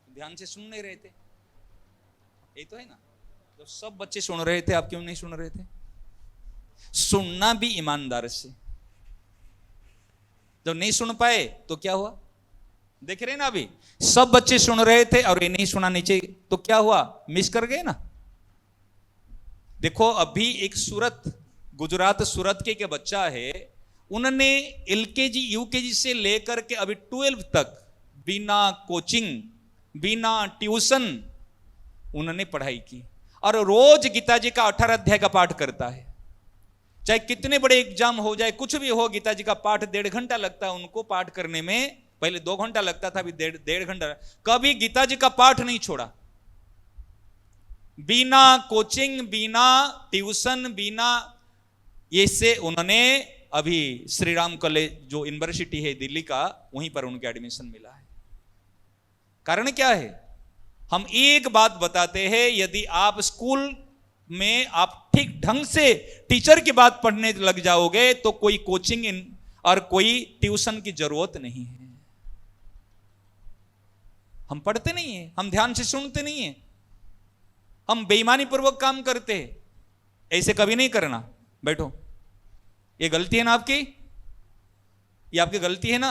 ध्यान से सुन नहीं रहे थे। यही तो है ना, तो सब बच्चे सुन रहे थे, आप क्यों नहीं सुन रहे थे? सुनना भी ईमानदार से। जब नहीं सुन पाए तो क्या हुआ? देख रहे ना, अभी सब बच्चे सुन रहे थे और ये नहीं सुना नीचे, तो क्या हुआ? मिस कर गए ना। देखो अभी एक सूरत, गुजरात सूरत के बच्चा है, उन्होंने LKG UKG से लेकर के अभी 12 तक बिना कोचिंग, बिना ट्यूशन उन्होंने पढ़ाई की, और रोज गीता जी का 18 अध्याय का पाठ करता है। चाहे कितने बड़े एग्जाम हो जाए, कुछ भी हो, गीता जी का पाठ 1.5 घंटा लगता है उनको पाठ करने में। पहले 2 घंटा लगता था, अभी 1.5 घंटा। कभी गीता जी का पाठ नहीं छोड़ा, बिना कोचिंग, बिना ट्यूशन, बिना ये से उन्होंने अभी श्री राम कॉलेज जो यूनिवर्सिटी है दिल्ली का, वहीं पर उनके एडमिशन मिला है। कारण क्या है? हम एक बात बताते हैं, यदि आप स्कूल में आप ठीक ढंग से टीचर की बात पढ़ने लग जाओगे तो कोई कोचिंग और कोई ट्यूशन की जरूरत नहीं है। हम पढ़ते नहीं है, हम ध्यान से सुनते नहीं है, हम बेईमानी पूर्वक काम करते हैं। ऐसे कभी नहीं करना। बैठो, ये गलती है ना आपकी, ये आपकी गलती है ना।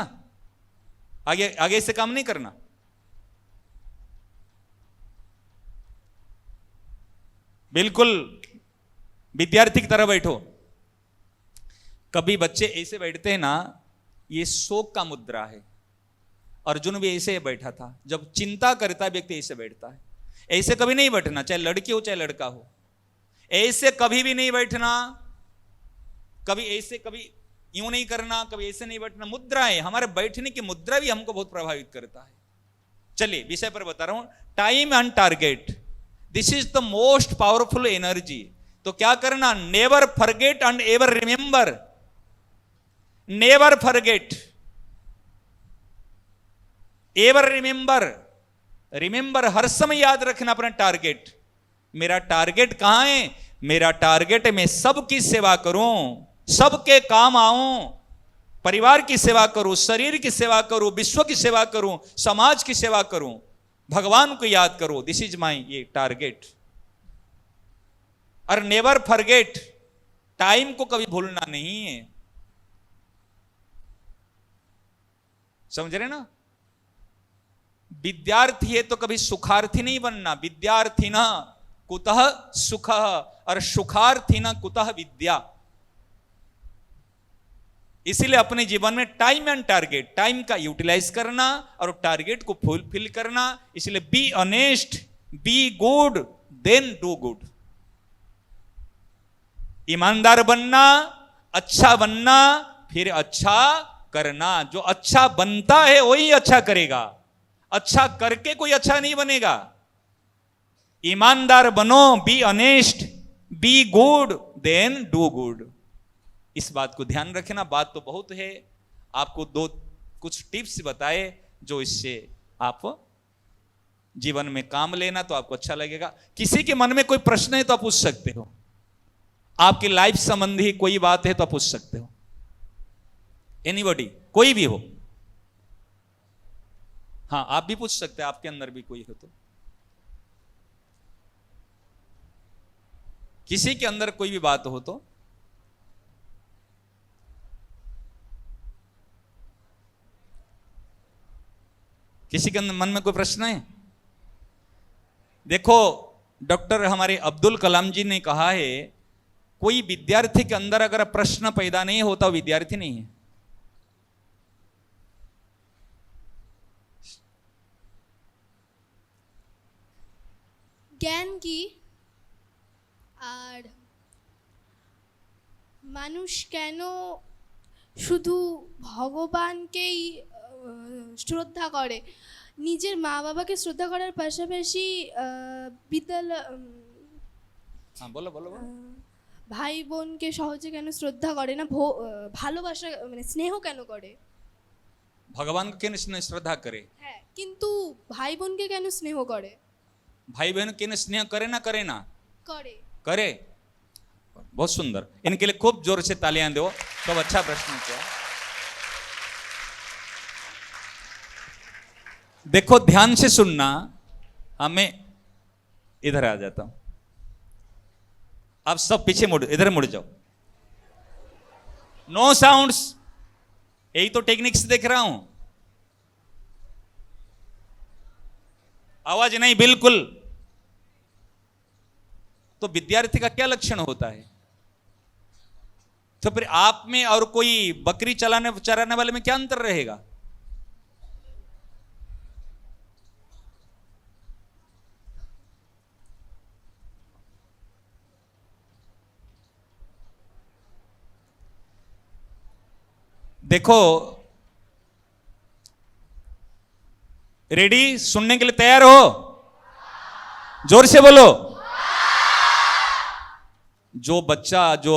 आगे आगे ऐसे काम नहीं करना। बिल्कुल विद्यार्थी की तरह बैठो। कभी बच्चे ऐसे बैठते हैं ना, ये शोक का मुद्रा है। अर्जुन भी ऐसे बैठा था। जब चिंता करता है व्यक्ति ऐसे बैठता है। ऐसे कभी नहीं बैठना, चाहे लड़की हो चाहे लड़का हो। ऐसे कभी भी नहीं बैठना। कभी ऐसे, कभी यूं नहीं करना, कभी ऐसे नहीं बैठना। मुद्रा है, हमारे बैठने की मुद्रा भी हमको बहुत प्रभावित करता है। चलिए विषय पर बता रहा हूं। Time and target, this is the most powerful energy. तो क्या करना? Never forget and ever remember. Never forget, ever remember. Remember, हर समय याद रखना अपना टारगेट। मेरा टारगेट कहां है? मेरा टारगेट है मैं सबकी सेवा करूं, सबके काम आऊं, परिवार की सेवा करूं, शरीर की सेवा करूं, विश्व की सेवा करूं, समाज की सेवा करूं, भगवान को याद करो। दिस इज माई ये टारगेट। और नेवर फॉरगेट, टाइम को कभी भूलना नहीं है। समझ रहे ना? विद्यार्थी है तो कभी सुखार्थी नहीं बनना। विद्यार्थी न कुतः सुख और सुखार्थी न कुतः विद्या। इसीलिए अपने जीवन में टाइम एंड टारगेट, टाइम का यूटिलाइज करना और टारगेट को फुलफिल करना। इसलिए be honest, be good, then do good. ईमानदार बनना, अच्छा बनना, फिर अच्छा करना। जो अच्छा बनता है वही अच्छा करेगा। अच्छा करके कोई अच्छा नहीं बनेगा। ईमानदार बनो, be honest, be good, then do good. इस बात को ध्यान रखना। बात तो बहुत है, आपको कुछ टिप्स बताए जो इससे आप जीवन में काम लेना तो आपको अच्छा लगेगा। किसी के मन में कोई प्रश्न है तो आप पूछ सकते हो। आपकी लाइफ संबंधी कोई बात है तो आप पूछ सकते हो। एनीबॉडी, कोई भी हो। हाँ, आप भी पूछ सकते हैं, आपके अंदर भी कोई हो तो। किसी के अंदर कोई भी बात हो तो। किसी के मन में कोई प्रश्न है? देखो, डॉक्टर हमारे अब्दुल कलाम जी ने कहा है, कोई विद्यार्थी के अंदर अगर प्रश्न पैदा नहीं होता, विद्यार्थी नहीं है। জ্ঞান কি আর মানুষ কেন শুধু ভগবানকেই শ্রদ্ধা করে? নিজের মা বাবাকে শ্রদ্ধা করার পাশাপাশি বিদ্যালয় हाँ बोलो बोलो बोलो। ভাই বোনকে সহজে কেন শ্রদ্ধা করে না? ভালোবাসা মানে স্নেহ কেন করে? भगवान को किन श्रद्धा करे? হ্যাঁ, কিন্তু ভাই বোনকে কেন স্নেহ করে? भाई बहन किन स्नेह करे ना करे ना করে। करे। बहुत सुंदर, इनके लिए खूब जोर से तालियां दो। खूब अच्छा प्रश्न किया। देखो, ध्यान से सुनना। हमें इधर आ जाता हूं, आप सब पीछे मुड़, इधर मुड़ जाओ। नो साउंड्स, यही तो टेक्निक्स देख रहा हूं। आवाज नहीं, बिल्कुल। तो विद्यार्थी का क्या लक्षण होता है? तो फिर आप में और कोई बकरी चराने वाले में क्या अंतर रहेगा? देखो, रेडी? सुनने के लिए तैयार हो? जोर से बोलो। जो बच्चा, जो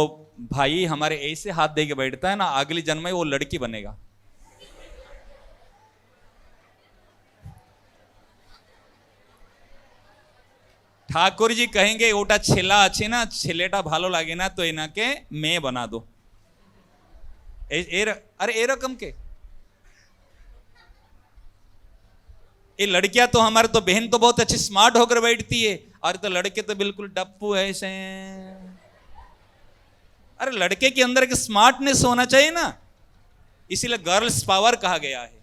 भाई हमारे ऐसे हाथ दे के बैठता है ना, अगली जन्म में वो लड़की बनेगा। ठाकुर जी कहेंगे ओटा छेला अच्छे ना, छेलेटा भालो लागे ना तो इना के मैं बना दो। अरे ए रकम के ये लड़कियां तो हमारे तो बहन तो बहुत अच्छी स्मार्ट होकर बैठती है, और तो लड़के तो बिल्कुल डप्पू है ऐसे। अरे लड़के के अंदर एक स्मार्टनेस होना चाहिए ना, इसीलिए गर्ल्स पावर कहा गया है।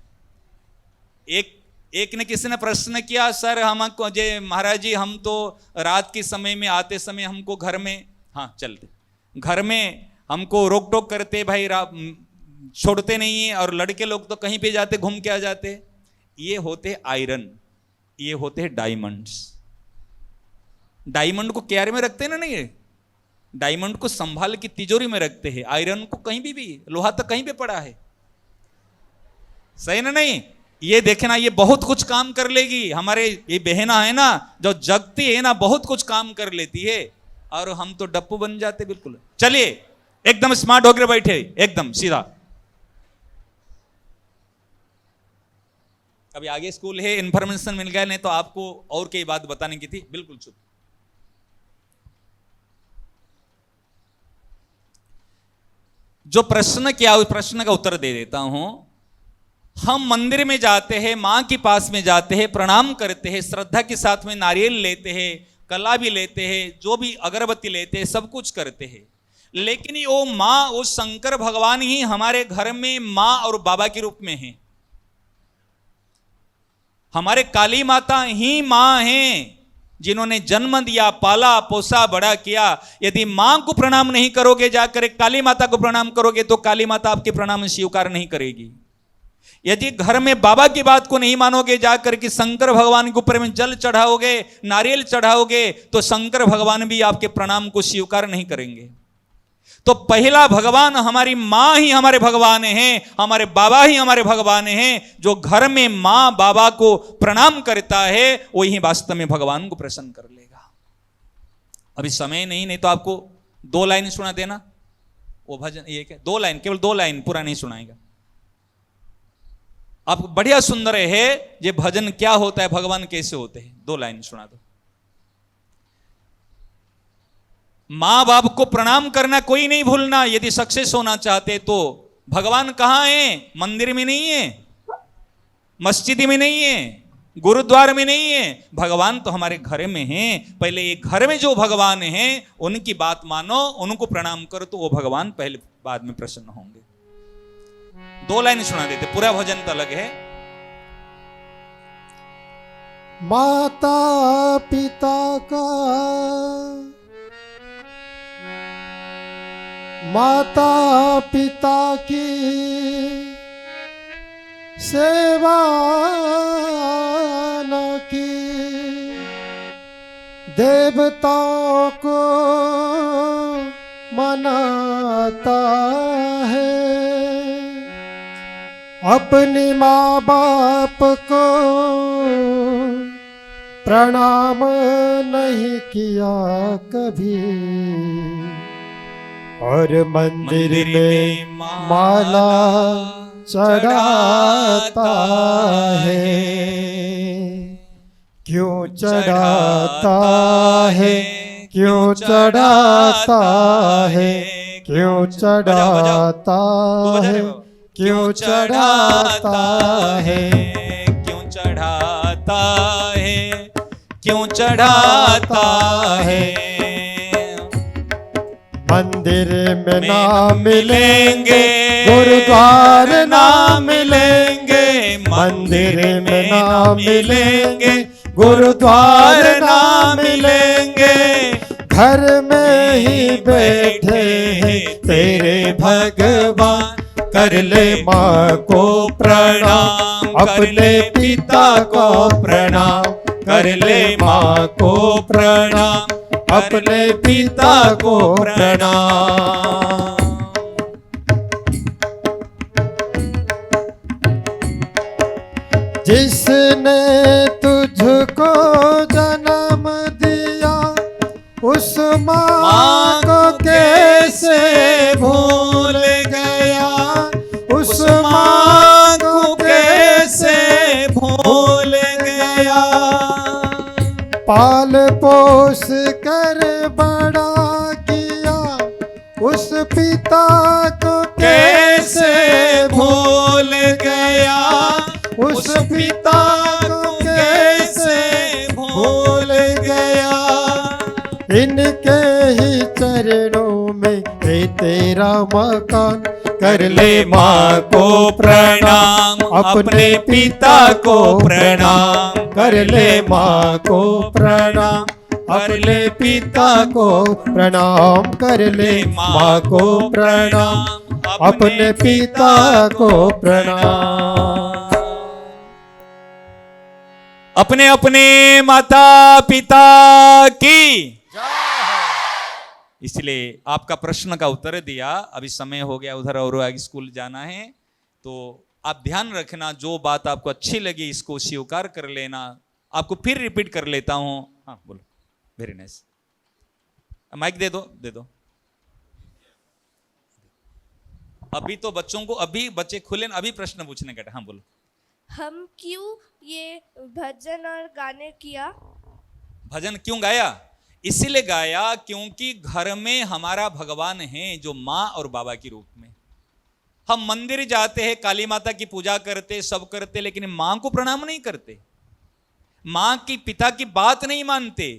एक ने किसी ने प्रश्न किया, सर हमको जे महाराज जी हम तो रात के समय में आते समय हमको घर में, हाँ चलते घर में हमको रोक टोक करते भाई, छोड़ते नहीं है, और लड़के लोग तो कहीं पे जाते घूम के आ जाते। ये होते आयरन, ये होते हैं डायमंड्स। डायमंड को क्यारे में रखते हैं ना, नहीं डायमंड को संभाल की तिजोरी में रखते हैं, आयरन को कहीं भी लोहा तो कहीं पे पड़ा है, सही ना नहीं। ये देखना ये बहुत कुछ काम कर लेगी। हमारे ये बहना है ना जो जगती है ना, बहुत कुछ काम कर लेती है, और हम तो डप्पू बन जाते बिल्कुल। चलिए एकदम स्मार्ट होकर बैठे, एकदम सीधा। अभी आगे स्कूल है, इंफॉर्मेशन मिल गया, नहीं तो आपको और कई बात बताने की थी। बिल्कुल चुप। जो प्रश्न किया उस प्रश्न का उत्तर दे देता हूं। हम मंदिर में जाते हैं, मां के पास में जाते हैं, प्रणाम करते हैं, श्रद्धा के साथ में नारियल लेते हैं, कला भी लेते हैं, जो भी अगरबत्ती लेते हैं, सब कुछ करते हैं। लेकिन वो मां, वो शंकर भगवान ही हमारे घर में मां और बाबा के रूप में हैं। हमारे काली माता ही मां हैं, जिन्होंने जन्म दिया, पाला पोसा बड़ा किया। यदि मां को प्रणाम नहीं करोगे, जाकर काली माता को प्रणाम करोगे, तो काली माता आपके प्रणाम स्वीकार नहीं करेगी। यदि घर में बाबा की बात को नहीं मानोगे, जाकर के शंकर भगवान के ऊपर में जल चढ़ाओगे, नारियल चढ़ाओगे, तो शंकर भगवान भी आपके प्रणाम को स्वीकार नहीं करेंगे। तो पहला भगवान हमारी मां ही हमारे भगवान हैं, हमारे बाबा ही हमारे भगवान हैं। जो घर में मां बाबा को प्रणाम करता है, वही वास्तव में भगवान को प्रसन्न कर लेगा। अभी समय नहीं तो आपको 2 लाइन सुना देना वो भजन। ये क्या 2 लाइन, केवल 2 लाइन, पूरा नहीं सुनाएगा। आपको बढ़िया सुंदर है ये भजन, क्या होता है, भगवान कैसे होते हैं। 2 लाइन सुना दो। मां बाप को प्रणाम करना कोई नहीं भूलना। यदि सक्सेस होना चाहते तो भगवान कहां है? मंदिर में नहीं है, मस्जिद में नहीं है, गुरुद्वार में नहीं है। भगवान तो हमारे घर में हैं। पहले ये घर में जो भगवान हैं उनकी बात मानो, उनको प्रणाम करो, तो वो भगवान पहले बाद में प्रसन्न होंगे। 2 लाइन सुना देते, पूरा भजन तो अलग है। माता पिता का, माता पिता की सेवा न की, देवताओं को मनाता है, अपने माँ बाप को प्रणाम नहीं किया कभी, और मंदिर में माला चढ़ाता है। क्यों चढ़ाता है, क्यों चढ़ाता है, क्यों चढ़ाता है, क्यों चढ़ाता है, क्यों चढ़ाता है, क्यों चढ़ाता है। मंदिर में ना मिलेंगे, गुरुद्वार ना मिलेंगे, मंदिर में ना मिलेंगे, गुरुद्वार ना मिलेंगे, घर में ही बैठे हैं तेरे भगवान। कर ले माँ को प्रणाम, अपने पिता को प्रणाम, कर ले माँ को प्रणाम, अपने पिता को प्रणाम। जिसने तुझको जन्म दिया, उस माँ को कैसे भूल गया, उस माँ को कैसे भूल गया। पाल पोस कर बड़ा किया, उस पिता को कैसे भूल गया, उस पिता को कैसे भूल गया। इनके ही चरणों में है तेरा मकान, कर ले माँ को प्रणाम, अपने पिता को प्रणाम, कर ले माँ को प्रणाम, अपने पिता को प्रणाम, कर ले माँ को प्रणाम, अपने पिता को प्रणाम। अपने अपने माता पिता की। इसलिए आपका प्रश्न का उत्तर दिया। अभी समय हो गया, उधर और आगे स्कूल जाना है, तो आप ध्यान रखना, जो बात आपको अच्छी लगी इसको स्वीकार कर लेना। आपको फिर रिपीट कर लेता हूं। हाँ बोलो। Very nice. माइक दे दो। अभी तो बच्चों को, अभी बच्चे खुले, अभी प्रश्न पूछने का। हाँ बोलो। हम क्यों ये भजन और गाने किया? भजन क्यों गाया? इसीलिए गाया क्योंकि घर में हमारा भगवान है, जो माँ और बाबा के रूप में। हम मंदिर जाते हैं, काली माता की पूजा करते, सब करते, लेकिन माँ को प्रणाम नहीं करते, माँ की पिता की बात नहीं मानते।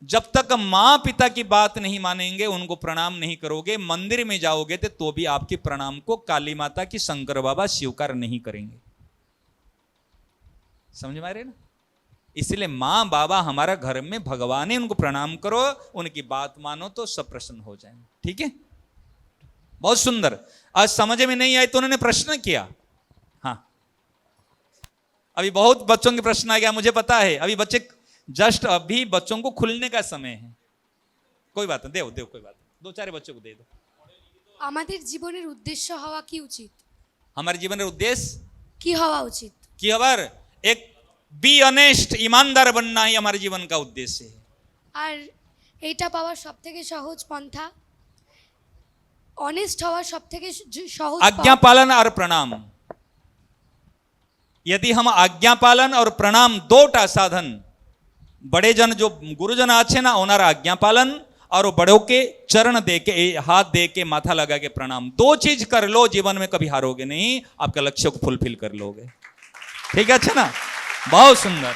जब तक माँ पिता की बात नहीं मानेंगे, उनको प्रणाम नहीं करोगे, मंदिर में जाओगे तो भी आपके प्रणाम को काली माता की, शंकर बाबा स्वीकार नहीं करेंगे। समझ में आ रहे ना? इसलिए माँ बाबा हमारा घर में भगवान है, उनको प्रणाम करो, उनकी बात मानो तो सब प्रसन्न हो जाएंगे। ठीक है, बहुत सुंदर। आज समझ में नहीं आए तो उन्होंने प्रश्न किया। हाँ, अभी बहुत बच्चों के प्रश्न आ गया, मुझे पता है। अभी बच्चे जस्ट अभी बच्चों को खुलने का समय है। कोई बात नहीं, देव कोई बात नहीं, 2-4 बच्चों को दे दो। আমাদের জীবনের উদ্দেশ্য হওয়া কি উচিত? हमारे जीवन का उद्देश्य কি হওয়া উচিত? कि अवर एक बी ऑनेस्ट, ईमानदार बनना ही हमारे जीवन का उद्देश्य है। আর এইটা পাওয়ার সবথেকে সহজ পন্থা, অনেস্ট হওয়ার সবথেকে সহজ आज्ञा पालन और प्रणाम। यदि हम आज्ञा पालन और प्रणाम दोटा साधन, बड़े जन जो गुरुजन आछे ना, ओनारा आज्ञा पालन और बड़ों के चरण दे के, हाथ दे के, माथा लगा के प्रणाम, 2 चीज कर लो, जीवन में कभी हारोगे नहीं, आपका लक्ष्य को फुलफिल कर लोगे। ठीक है, अच्छा ना? बहुत सुंदर।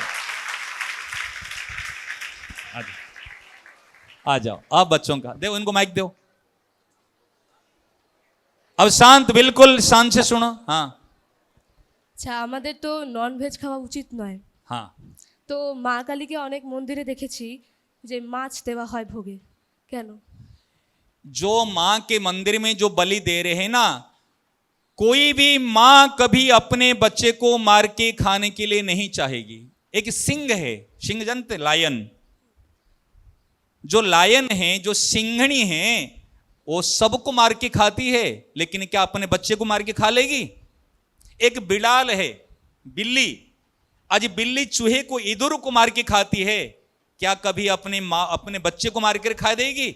आ जाओ आप बच्चों का, दो इनको माइक दो। अब शांत, बिल्कुल शांत से सुनो। हाँ আচ্ছা, আমাদের তো নন ভেজ খাওয়া উচিত নয়। हाँ, তো মা কালীকে অনেক মন্দিরে দেখেছি যে মাছ দেওয়া হয় ভোগে, কেন? जो मां के मंदिर में जो बलि दे रहे हैं ना, कोई भी मां कभी अपने बच्चे को मार के खाने के लिए नहीं चाहेगी। एक सिंह है, सिंह जानते, लायन, जो लायन है, जो सिंहनी है, वो सबको मार के खाती है, लेकिन क्या अपने बच्चे को मार के खा लेगी? एक बिलाल है, बिल्ली, आज बिल्ली चूहे को, इधर को मार के खाती है, क्या कभी अपने बच्चे को मार कर खा देगी?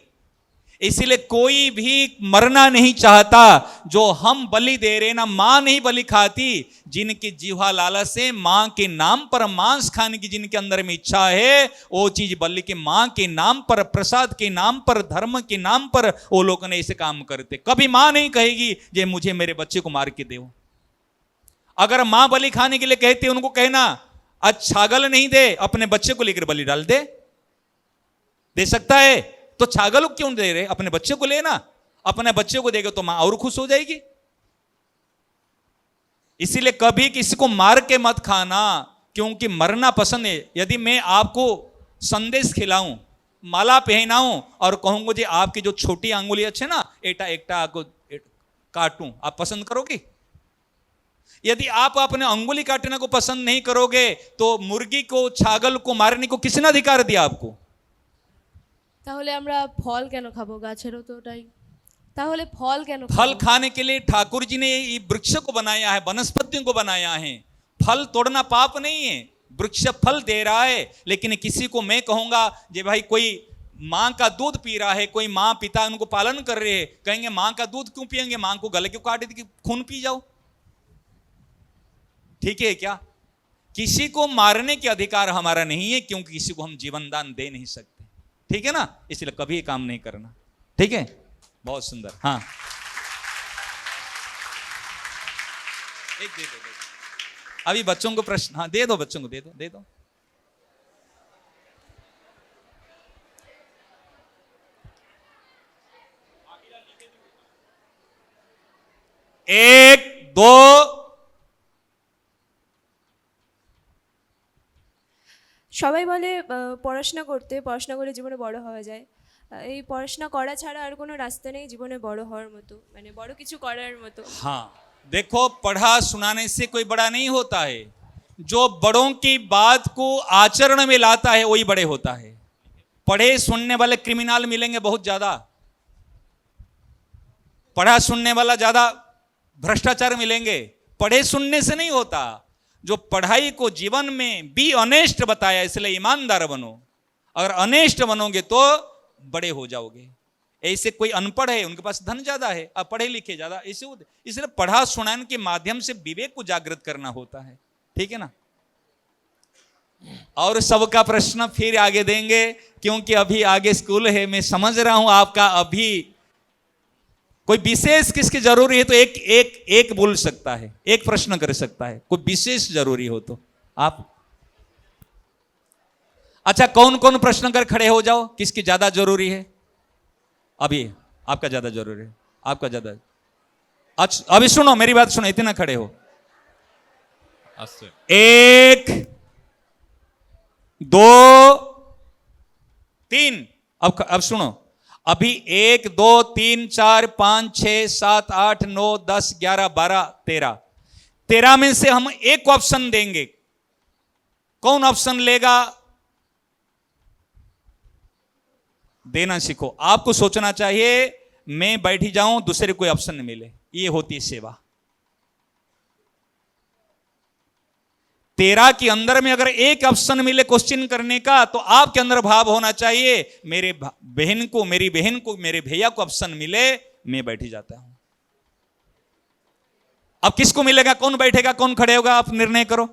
इसीलिए कोई भी मरना नहीं चाहता। जो हम बलि दे रहे ना, मां नहीं बलि खाती, जिनकी जीवा लालच से मां के नाम पर मांस खाने की जिनके अंदर में इच्छा है, वो चीज बलि के मां के नाम पर, प्रसाद के नाम पर, धर्म के नाम पर वो लोग ने ऐसे काम करते। कभी मां नहीं कहेगी जे मुझे मेरे बच्चे को मार के दो। अगर मां बलि खाने के लिए कहती, उनको कहना आज छागल नहीं दे, अपने बच्चे को लेकर बलि डाल दे सकता है तो छागल क्यों दे रहे? अपने बच्चे को लेना, अपने बच्चे को देगा तो मां और खुश हो जाएगी। इसीलिए कभी किसी को मार के मत खाना, क्योंकि मरना पसंद है। यदि मैं आपको संदेश खिलाऊं, माला पहनाऊं और कहूंगा जी आपकी जो छोटी अंगुली अच्छे ना, एटा एकटा को काटूं, आप पसंद करोगे? यदि आप अपने अंगुली काटने को पसंद नहीं करोगे, तो मुर्गी को, छागल को मारने को किसने अधिकार दिया आपको? তাহলে আমরা ফল কেন খাবো? গাছেরও তো ওটাই। তাহলে ফল কেন খাবো? फल खाने के लिए ठाकुर जी ने ये वृक्ष को बनाया है, वनस्पतियों को बनाया है। फल तोड़ना पाप नहीं है, वृक्ष फल दे रहा है। लेकिन किसी को मैं कहूंगा जे भाई कोई माँ का दूध पी रहा है, कोई माँ पिता उनको पालन कर रहे हैं, कहेंगे माँ का दूध क्यों पिएंगे, माँ को गले क्यों काट दी, खून पी जाओ। ठीक है क्या? किसी को मारने के अधिकार हमारा नहीं है, क्योंकि किसी को हम जीवन दान दे नहीं सकते, ठीक है ना, इसलिए कभी ये काम नहीं करना, ठीक है। बहुत सुंदर। हाँ, एक दे दो, अभी बच्चों को प्रश्न, हाँ दे दो, बच्चों को दे दो, दे दो। एक, दो, সবাই বলে পড়াশোনা পড়াশোনা করে জীবনে বড় হওয়া যায়। এই পড়াশোনা করা ছাড়া আর কোনো রাস্তা নেই জীবনে বড় হওয়ার মতো, মানে বড় কিছু করার মতো। हाँ देखो, पढ़ा सुनाने से कोई बड़ा नहीं होता है, जो बड़ों की बात को आचरण में लाता है वही बड़े होता है। पढ़े सुनने वाले क्रिमिनल मिलेंगे बहुत ज्यादा, पढ़ा सुनने वाला ज्यादा भ्रष्टाचार मिलेंगे। पढ़े सुनने से नहीं होता, जो पढ़ाई को जीवन में भी ऑनेस्ट बताया, इसलिए ईमानदार बनो। अगर ऑनेस्ट बनोगे तो बड़े हो जाओगे। ऐसे कोई अनपढ़ है, उनके पास धन ज्यादा है, अब पढ़े लिखे ज्यादा, ऐसे होते। इसलिए पढ़ा सुनाने के माध्यम से विवेक को जागृत करना होता है, ठीक है ना। और सबका प्रश्न फिर आगे देंगे, क्योंकि अभी आगे स्कूल है। मैं समझ रहा हूं आपका अभी कोई विशेष किसकी जरूरी है तो एक एक एक बोल सकता है, एक प्रश्न कर सकता है, कोई विशेष जरूरी हो तो आप। अच्छा, कौन कौन प्रश्न कर खड़े हो जाओ, किसकी ज्यादा जरूरी है। अभी आपका ज्यादा जरूरी है, आपका ज्यादा। अच्छा अभी सुनो, मेरी बात सुनो, इतना खड़े हो। एक, दो, तीन। अब सुनो, अभी 1 2 3 4 5 6 7 8 9 10 11 12 13 13 में से हम एक ऑप्शन देंगे। कौन ऑप्शन लेगा, देना सीखो। आपको सोचना चाहिए, मैं बैठी जाऊं दूसरे कोई ऑप्शन नहीं मिले, ये होती है सेवा। 13 के अंदर में अगर एक ऑप्शन मिले क्वेश्चन करने का, तो आपके अंदर भाव होना चाहिए, मेरे बहन को, मेरी बहन को, मेरे भैया को ऑप्शन मिले, मैं बैठी जाता हूं। अब किसको मिलेगा, कौन बैठेगा, कौन खड़े होगा, आप निर्णय करो।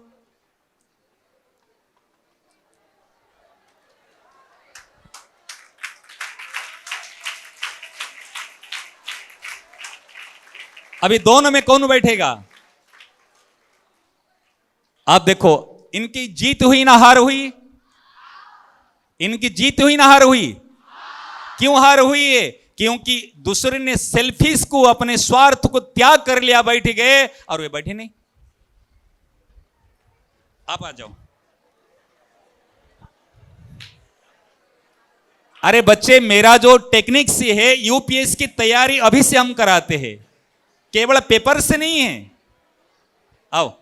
अभी दोनों में कौन बैठेगा। आप देखो, इनकी जीत हुई ना हार हुई, इनकी जीत हुई ना हार हुई। क्यों हार हुई है, क्योंकि दूसरे ने सेल्फिश को, अपने स्वार्थ को त्याग कर लिया, बैठ गए, और वे बैठे नहीं। आप आ जाओ। अरे बच्चे, मेरा जो टेक्निक से है, यूपीएस की तैयारी अभी से हम कराते हैं, केवल पेपर से नहीं है। आओ।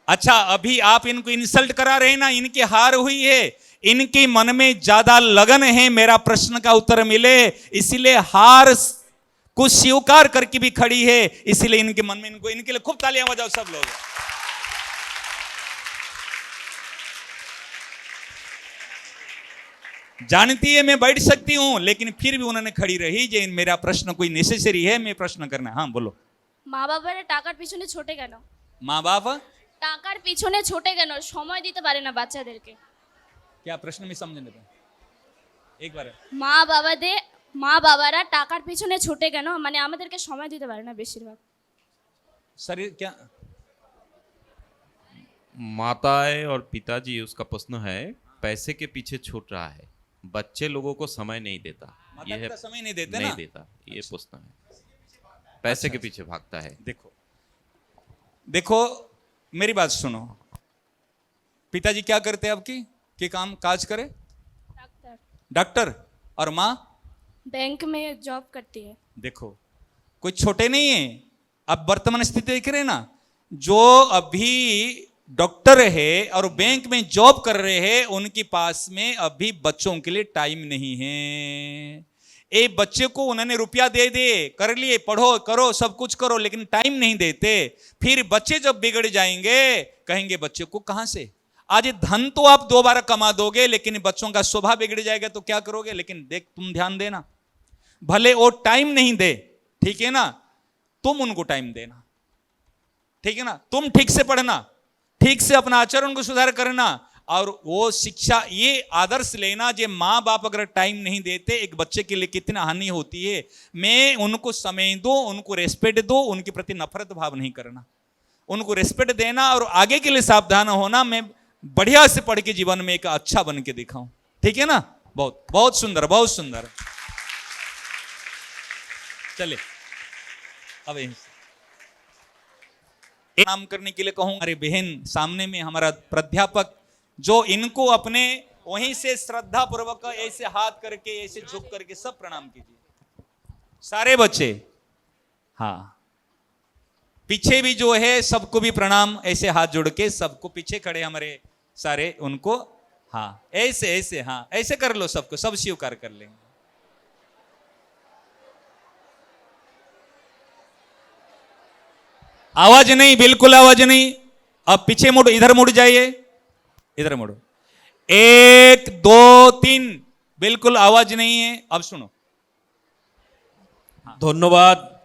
अच्छा, अभी आप इनको इंसल्ट करा रहे हैं ना, इनकी हार हुई है, इनके मन में ज्यादा लगन है मेरा प्रश्न का उत्तर मिले, इसीलिए हार को स्वीकार करके भी खड़ी है, इसीलिए इनके मन में, इनको, इनके लिए खूब तालियां बजाओ सब लोग। जानती है मैं बैठ सकती हूं, लेकिन फिर भी उन्होंने खड़ी रही, जे मेरा प्रश्न कोई नेसेसरी है, मैं प्रश्न करना। हाँ बोलो। মা বাবারা টাকার পিছনে ছোটে কেন? माँ बाप টাকার পিছনে ছোটে কেন? সময় দিতে পারে না বাচ্চাদেরকে। क्या प्रश्न में समझने दो एक बार। মা বাবারা টাকার পিছনে ছোটে কেন, মানে আমাদেরকে সময় দিতে পারে না বেশিরভাগ। शरीर क्या, माताएं और पिताजी, उसका प्रश्न है पैसे के पीछे छूट रहा है, बच्चे लोगों को समय नहीं देता। माता ये है, पिता समय नहीं देते नहीं ना। देता, ये प्रश्न है, पैसे के पीछे भागता है। देखो देखो, मेरी बात सुनो। पिताजी क्या करते हैं आपकी, क्या काम काज करे, ডাক্তার, डॉक्टर, और माँ बैंक में जॉब करती है। देखो कोई छोटे नहीं है। अब वर्तमान स्थिति देख रहे हैं ना, जो अभी डॉक्टर है और बैंक में जॉब कर रहे हैं, उनके पास में अभी बच्चों के लिए टाइम नहीं है। एक बच्चे को उन्होंने रुपया दे दे, कर लिए, पढ़ो करो सब कुछ करो, लेकिन टाइम नहीं देते। फिर बच्चे जब बिगड़ जाएंगे, कहेंगे बच्चे को कहां से। आज धन तो आप दोबारा कमा दोगे, लेकिन बच्चों का स्वभाव बिगड़ जाएगा तो क्या करोगे। लेकिन देख, तुम ध्यान देना, भले वो टाइम नहीं दे, ठीक है ना, तुम उनको टाइम देना। ठीक है ना, तुम ठीक से पढ़ना, ठीक से अपना आचरण को सुधार करना, और वो शिक्षा, ये आदर्श लेना, जो माँ बाप अगर टाइम नहीं देते एक बच्चे के लिए कितना हानि होती है। मैं उनको समय दो, उनको रेस्पेक्ट दो, उनके प्रति नफरत भाव नहीं करना, उनको रेस्पेक्ट देना और आगे के लिए सावधान होना। मैं बढ़िया से पढ़ के जीवन में एक अच्छा बन के दिखाऊं, ठीक है ना। बहुत बहुत सुंदर, बहुत सुंदर। चले अब काम करने के लिए कहूं। हमारे बहन सामने में हमारा प्राध्यापक, जो इनको अपने वहीं से श्रद्धा पूर्वक ऐसे हाथ करके, ऐसे झुक करके सब प्रणाम कीजिए, सारे बच्चे। हाँ, पीछे भी जो है सबको भी प्रणाम, ऐसे हाथ जोड़ के सबको, पीछे खड़े हमारे सारे, उनको हाँ ऐसे ऐसे, हाँ ऐसे कर लो सबको, सब स्वीकार कर लेंगे। आवाज नहीं, बिल्कुल आवाज नहीं। अब पीछे मुड़ो, इधर मुड़ जाइए, इधर मुड़ो। 1 2 3, बिल्कुल आवाज नहीं है। अब सुनो। ধন্যবাদ।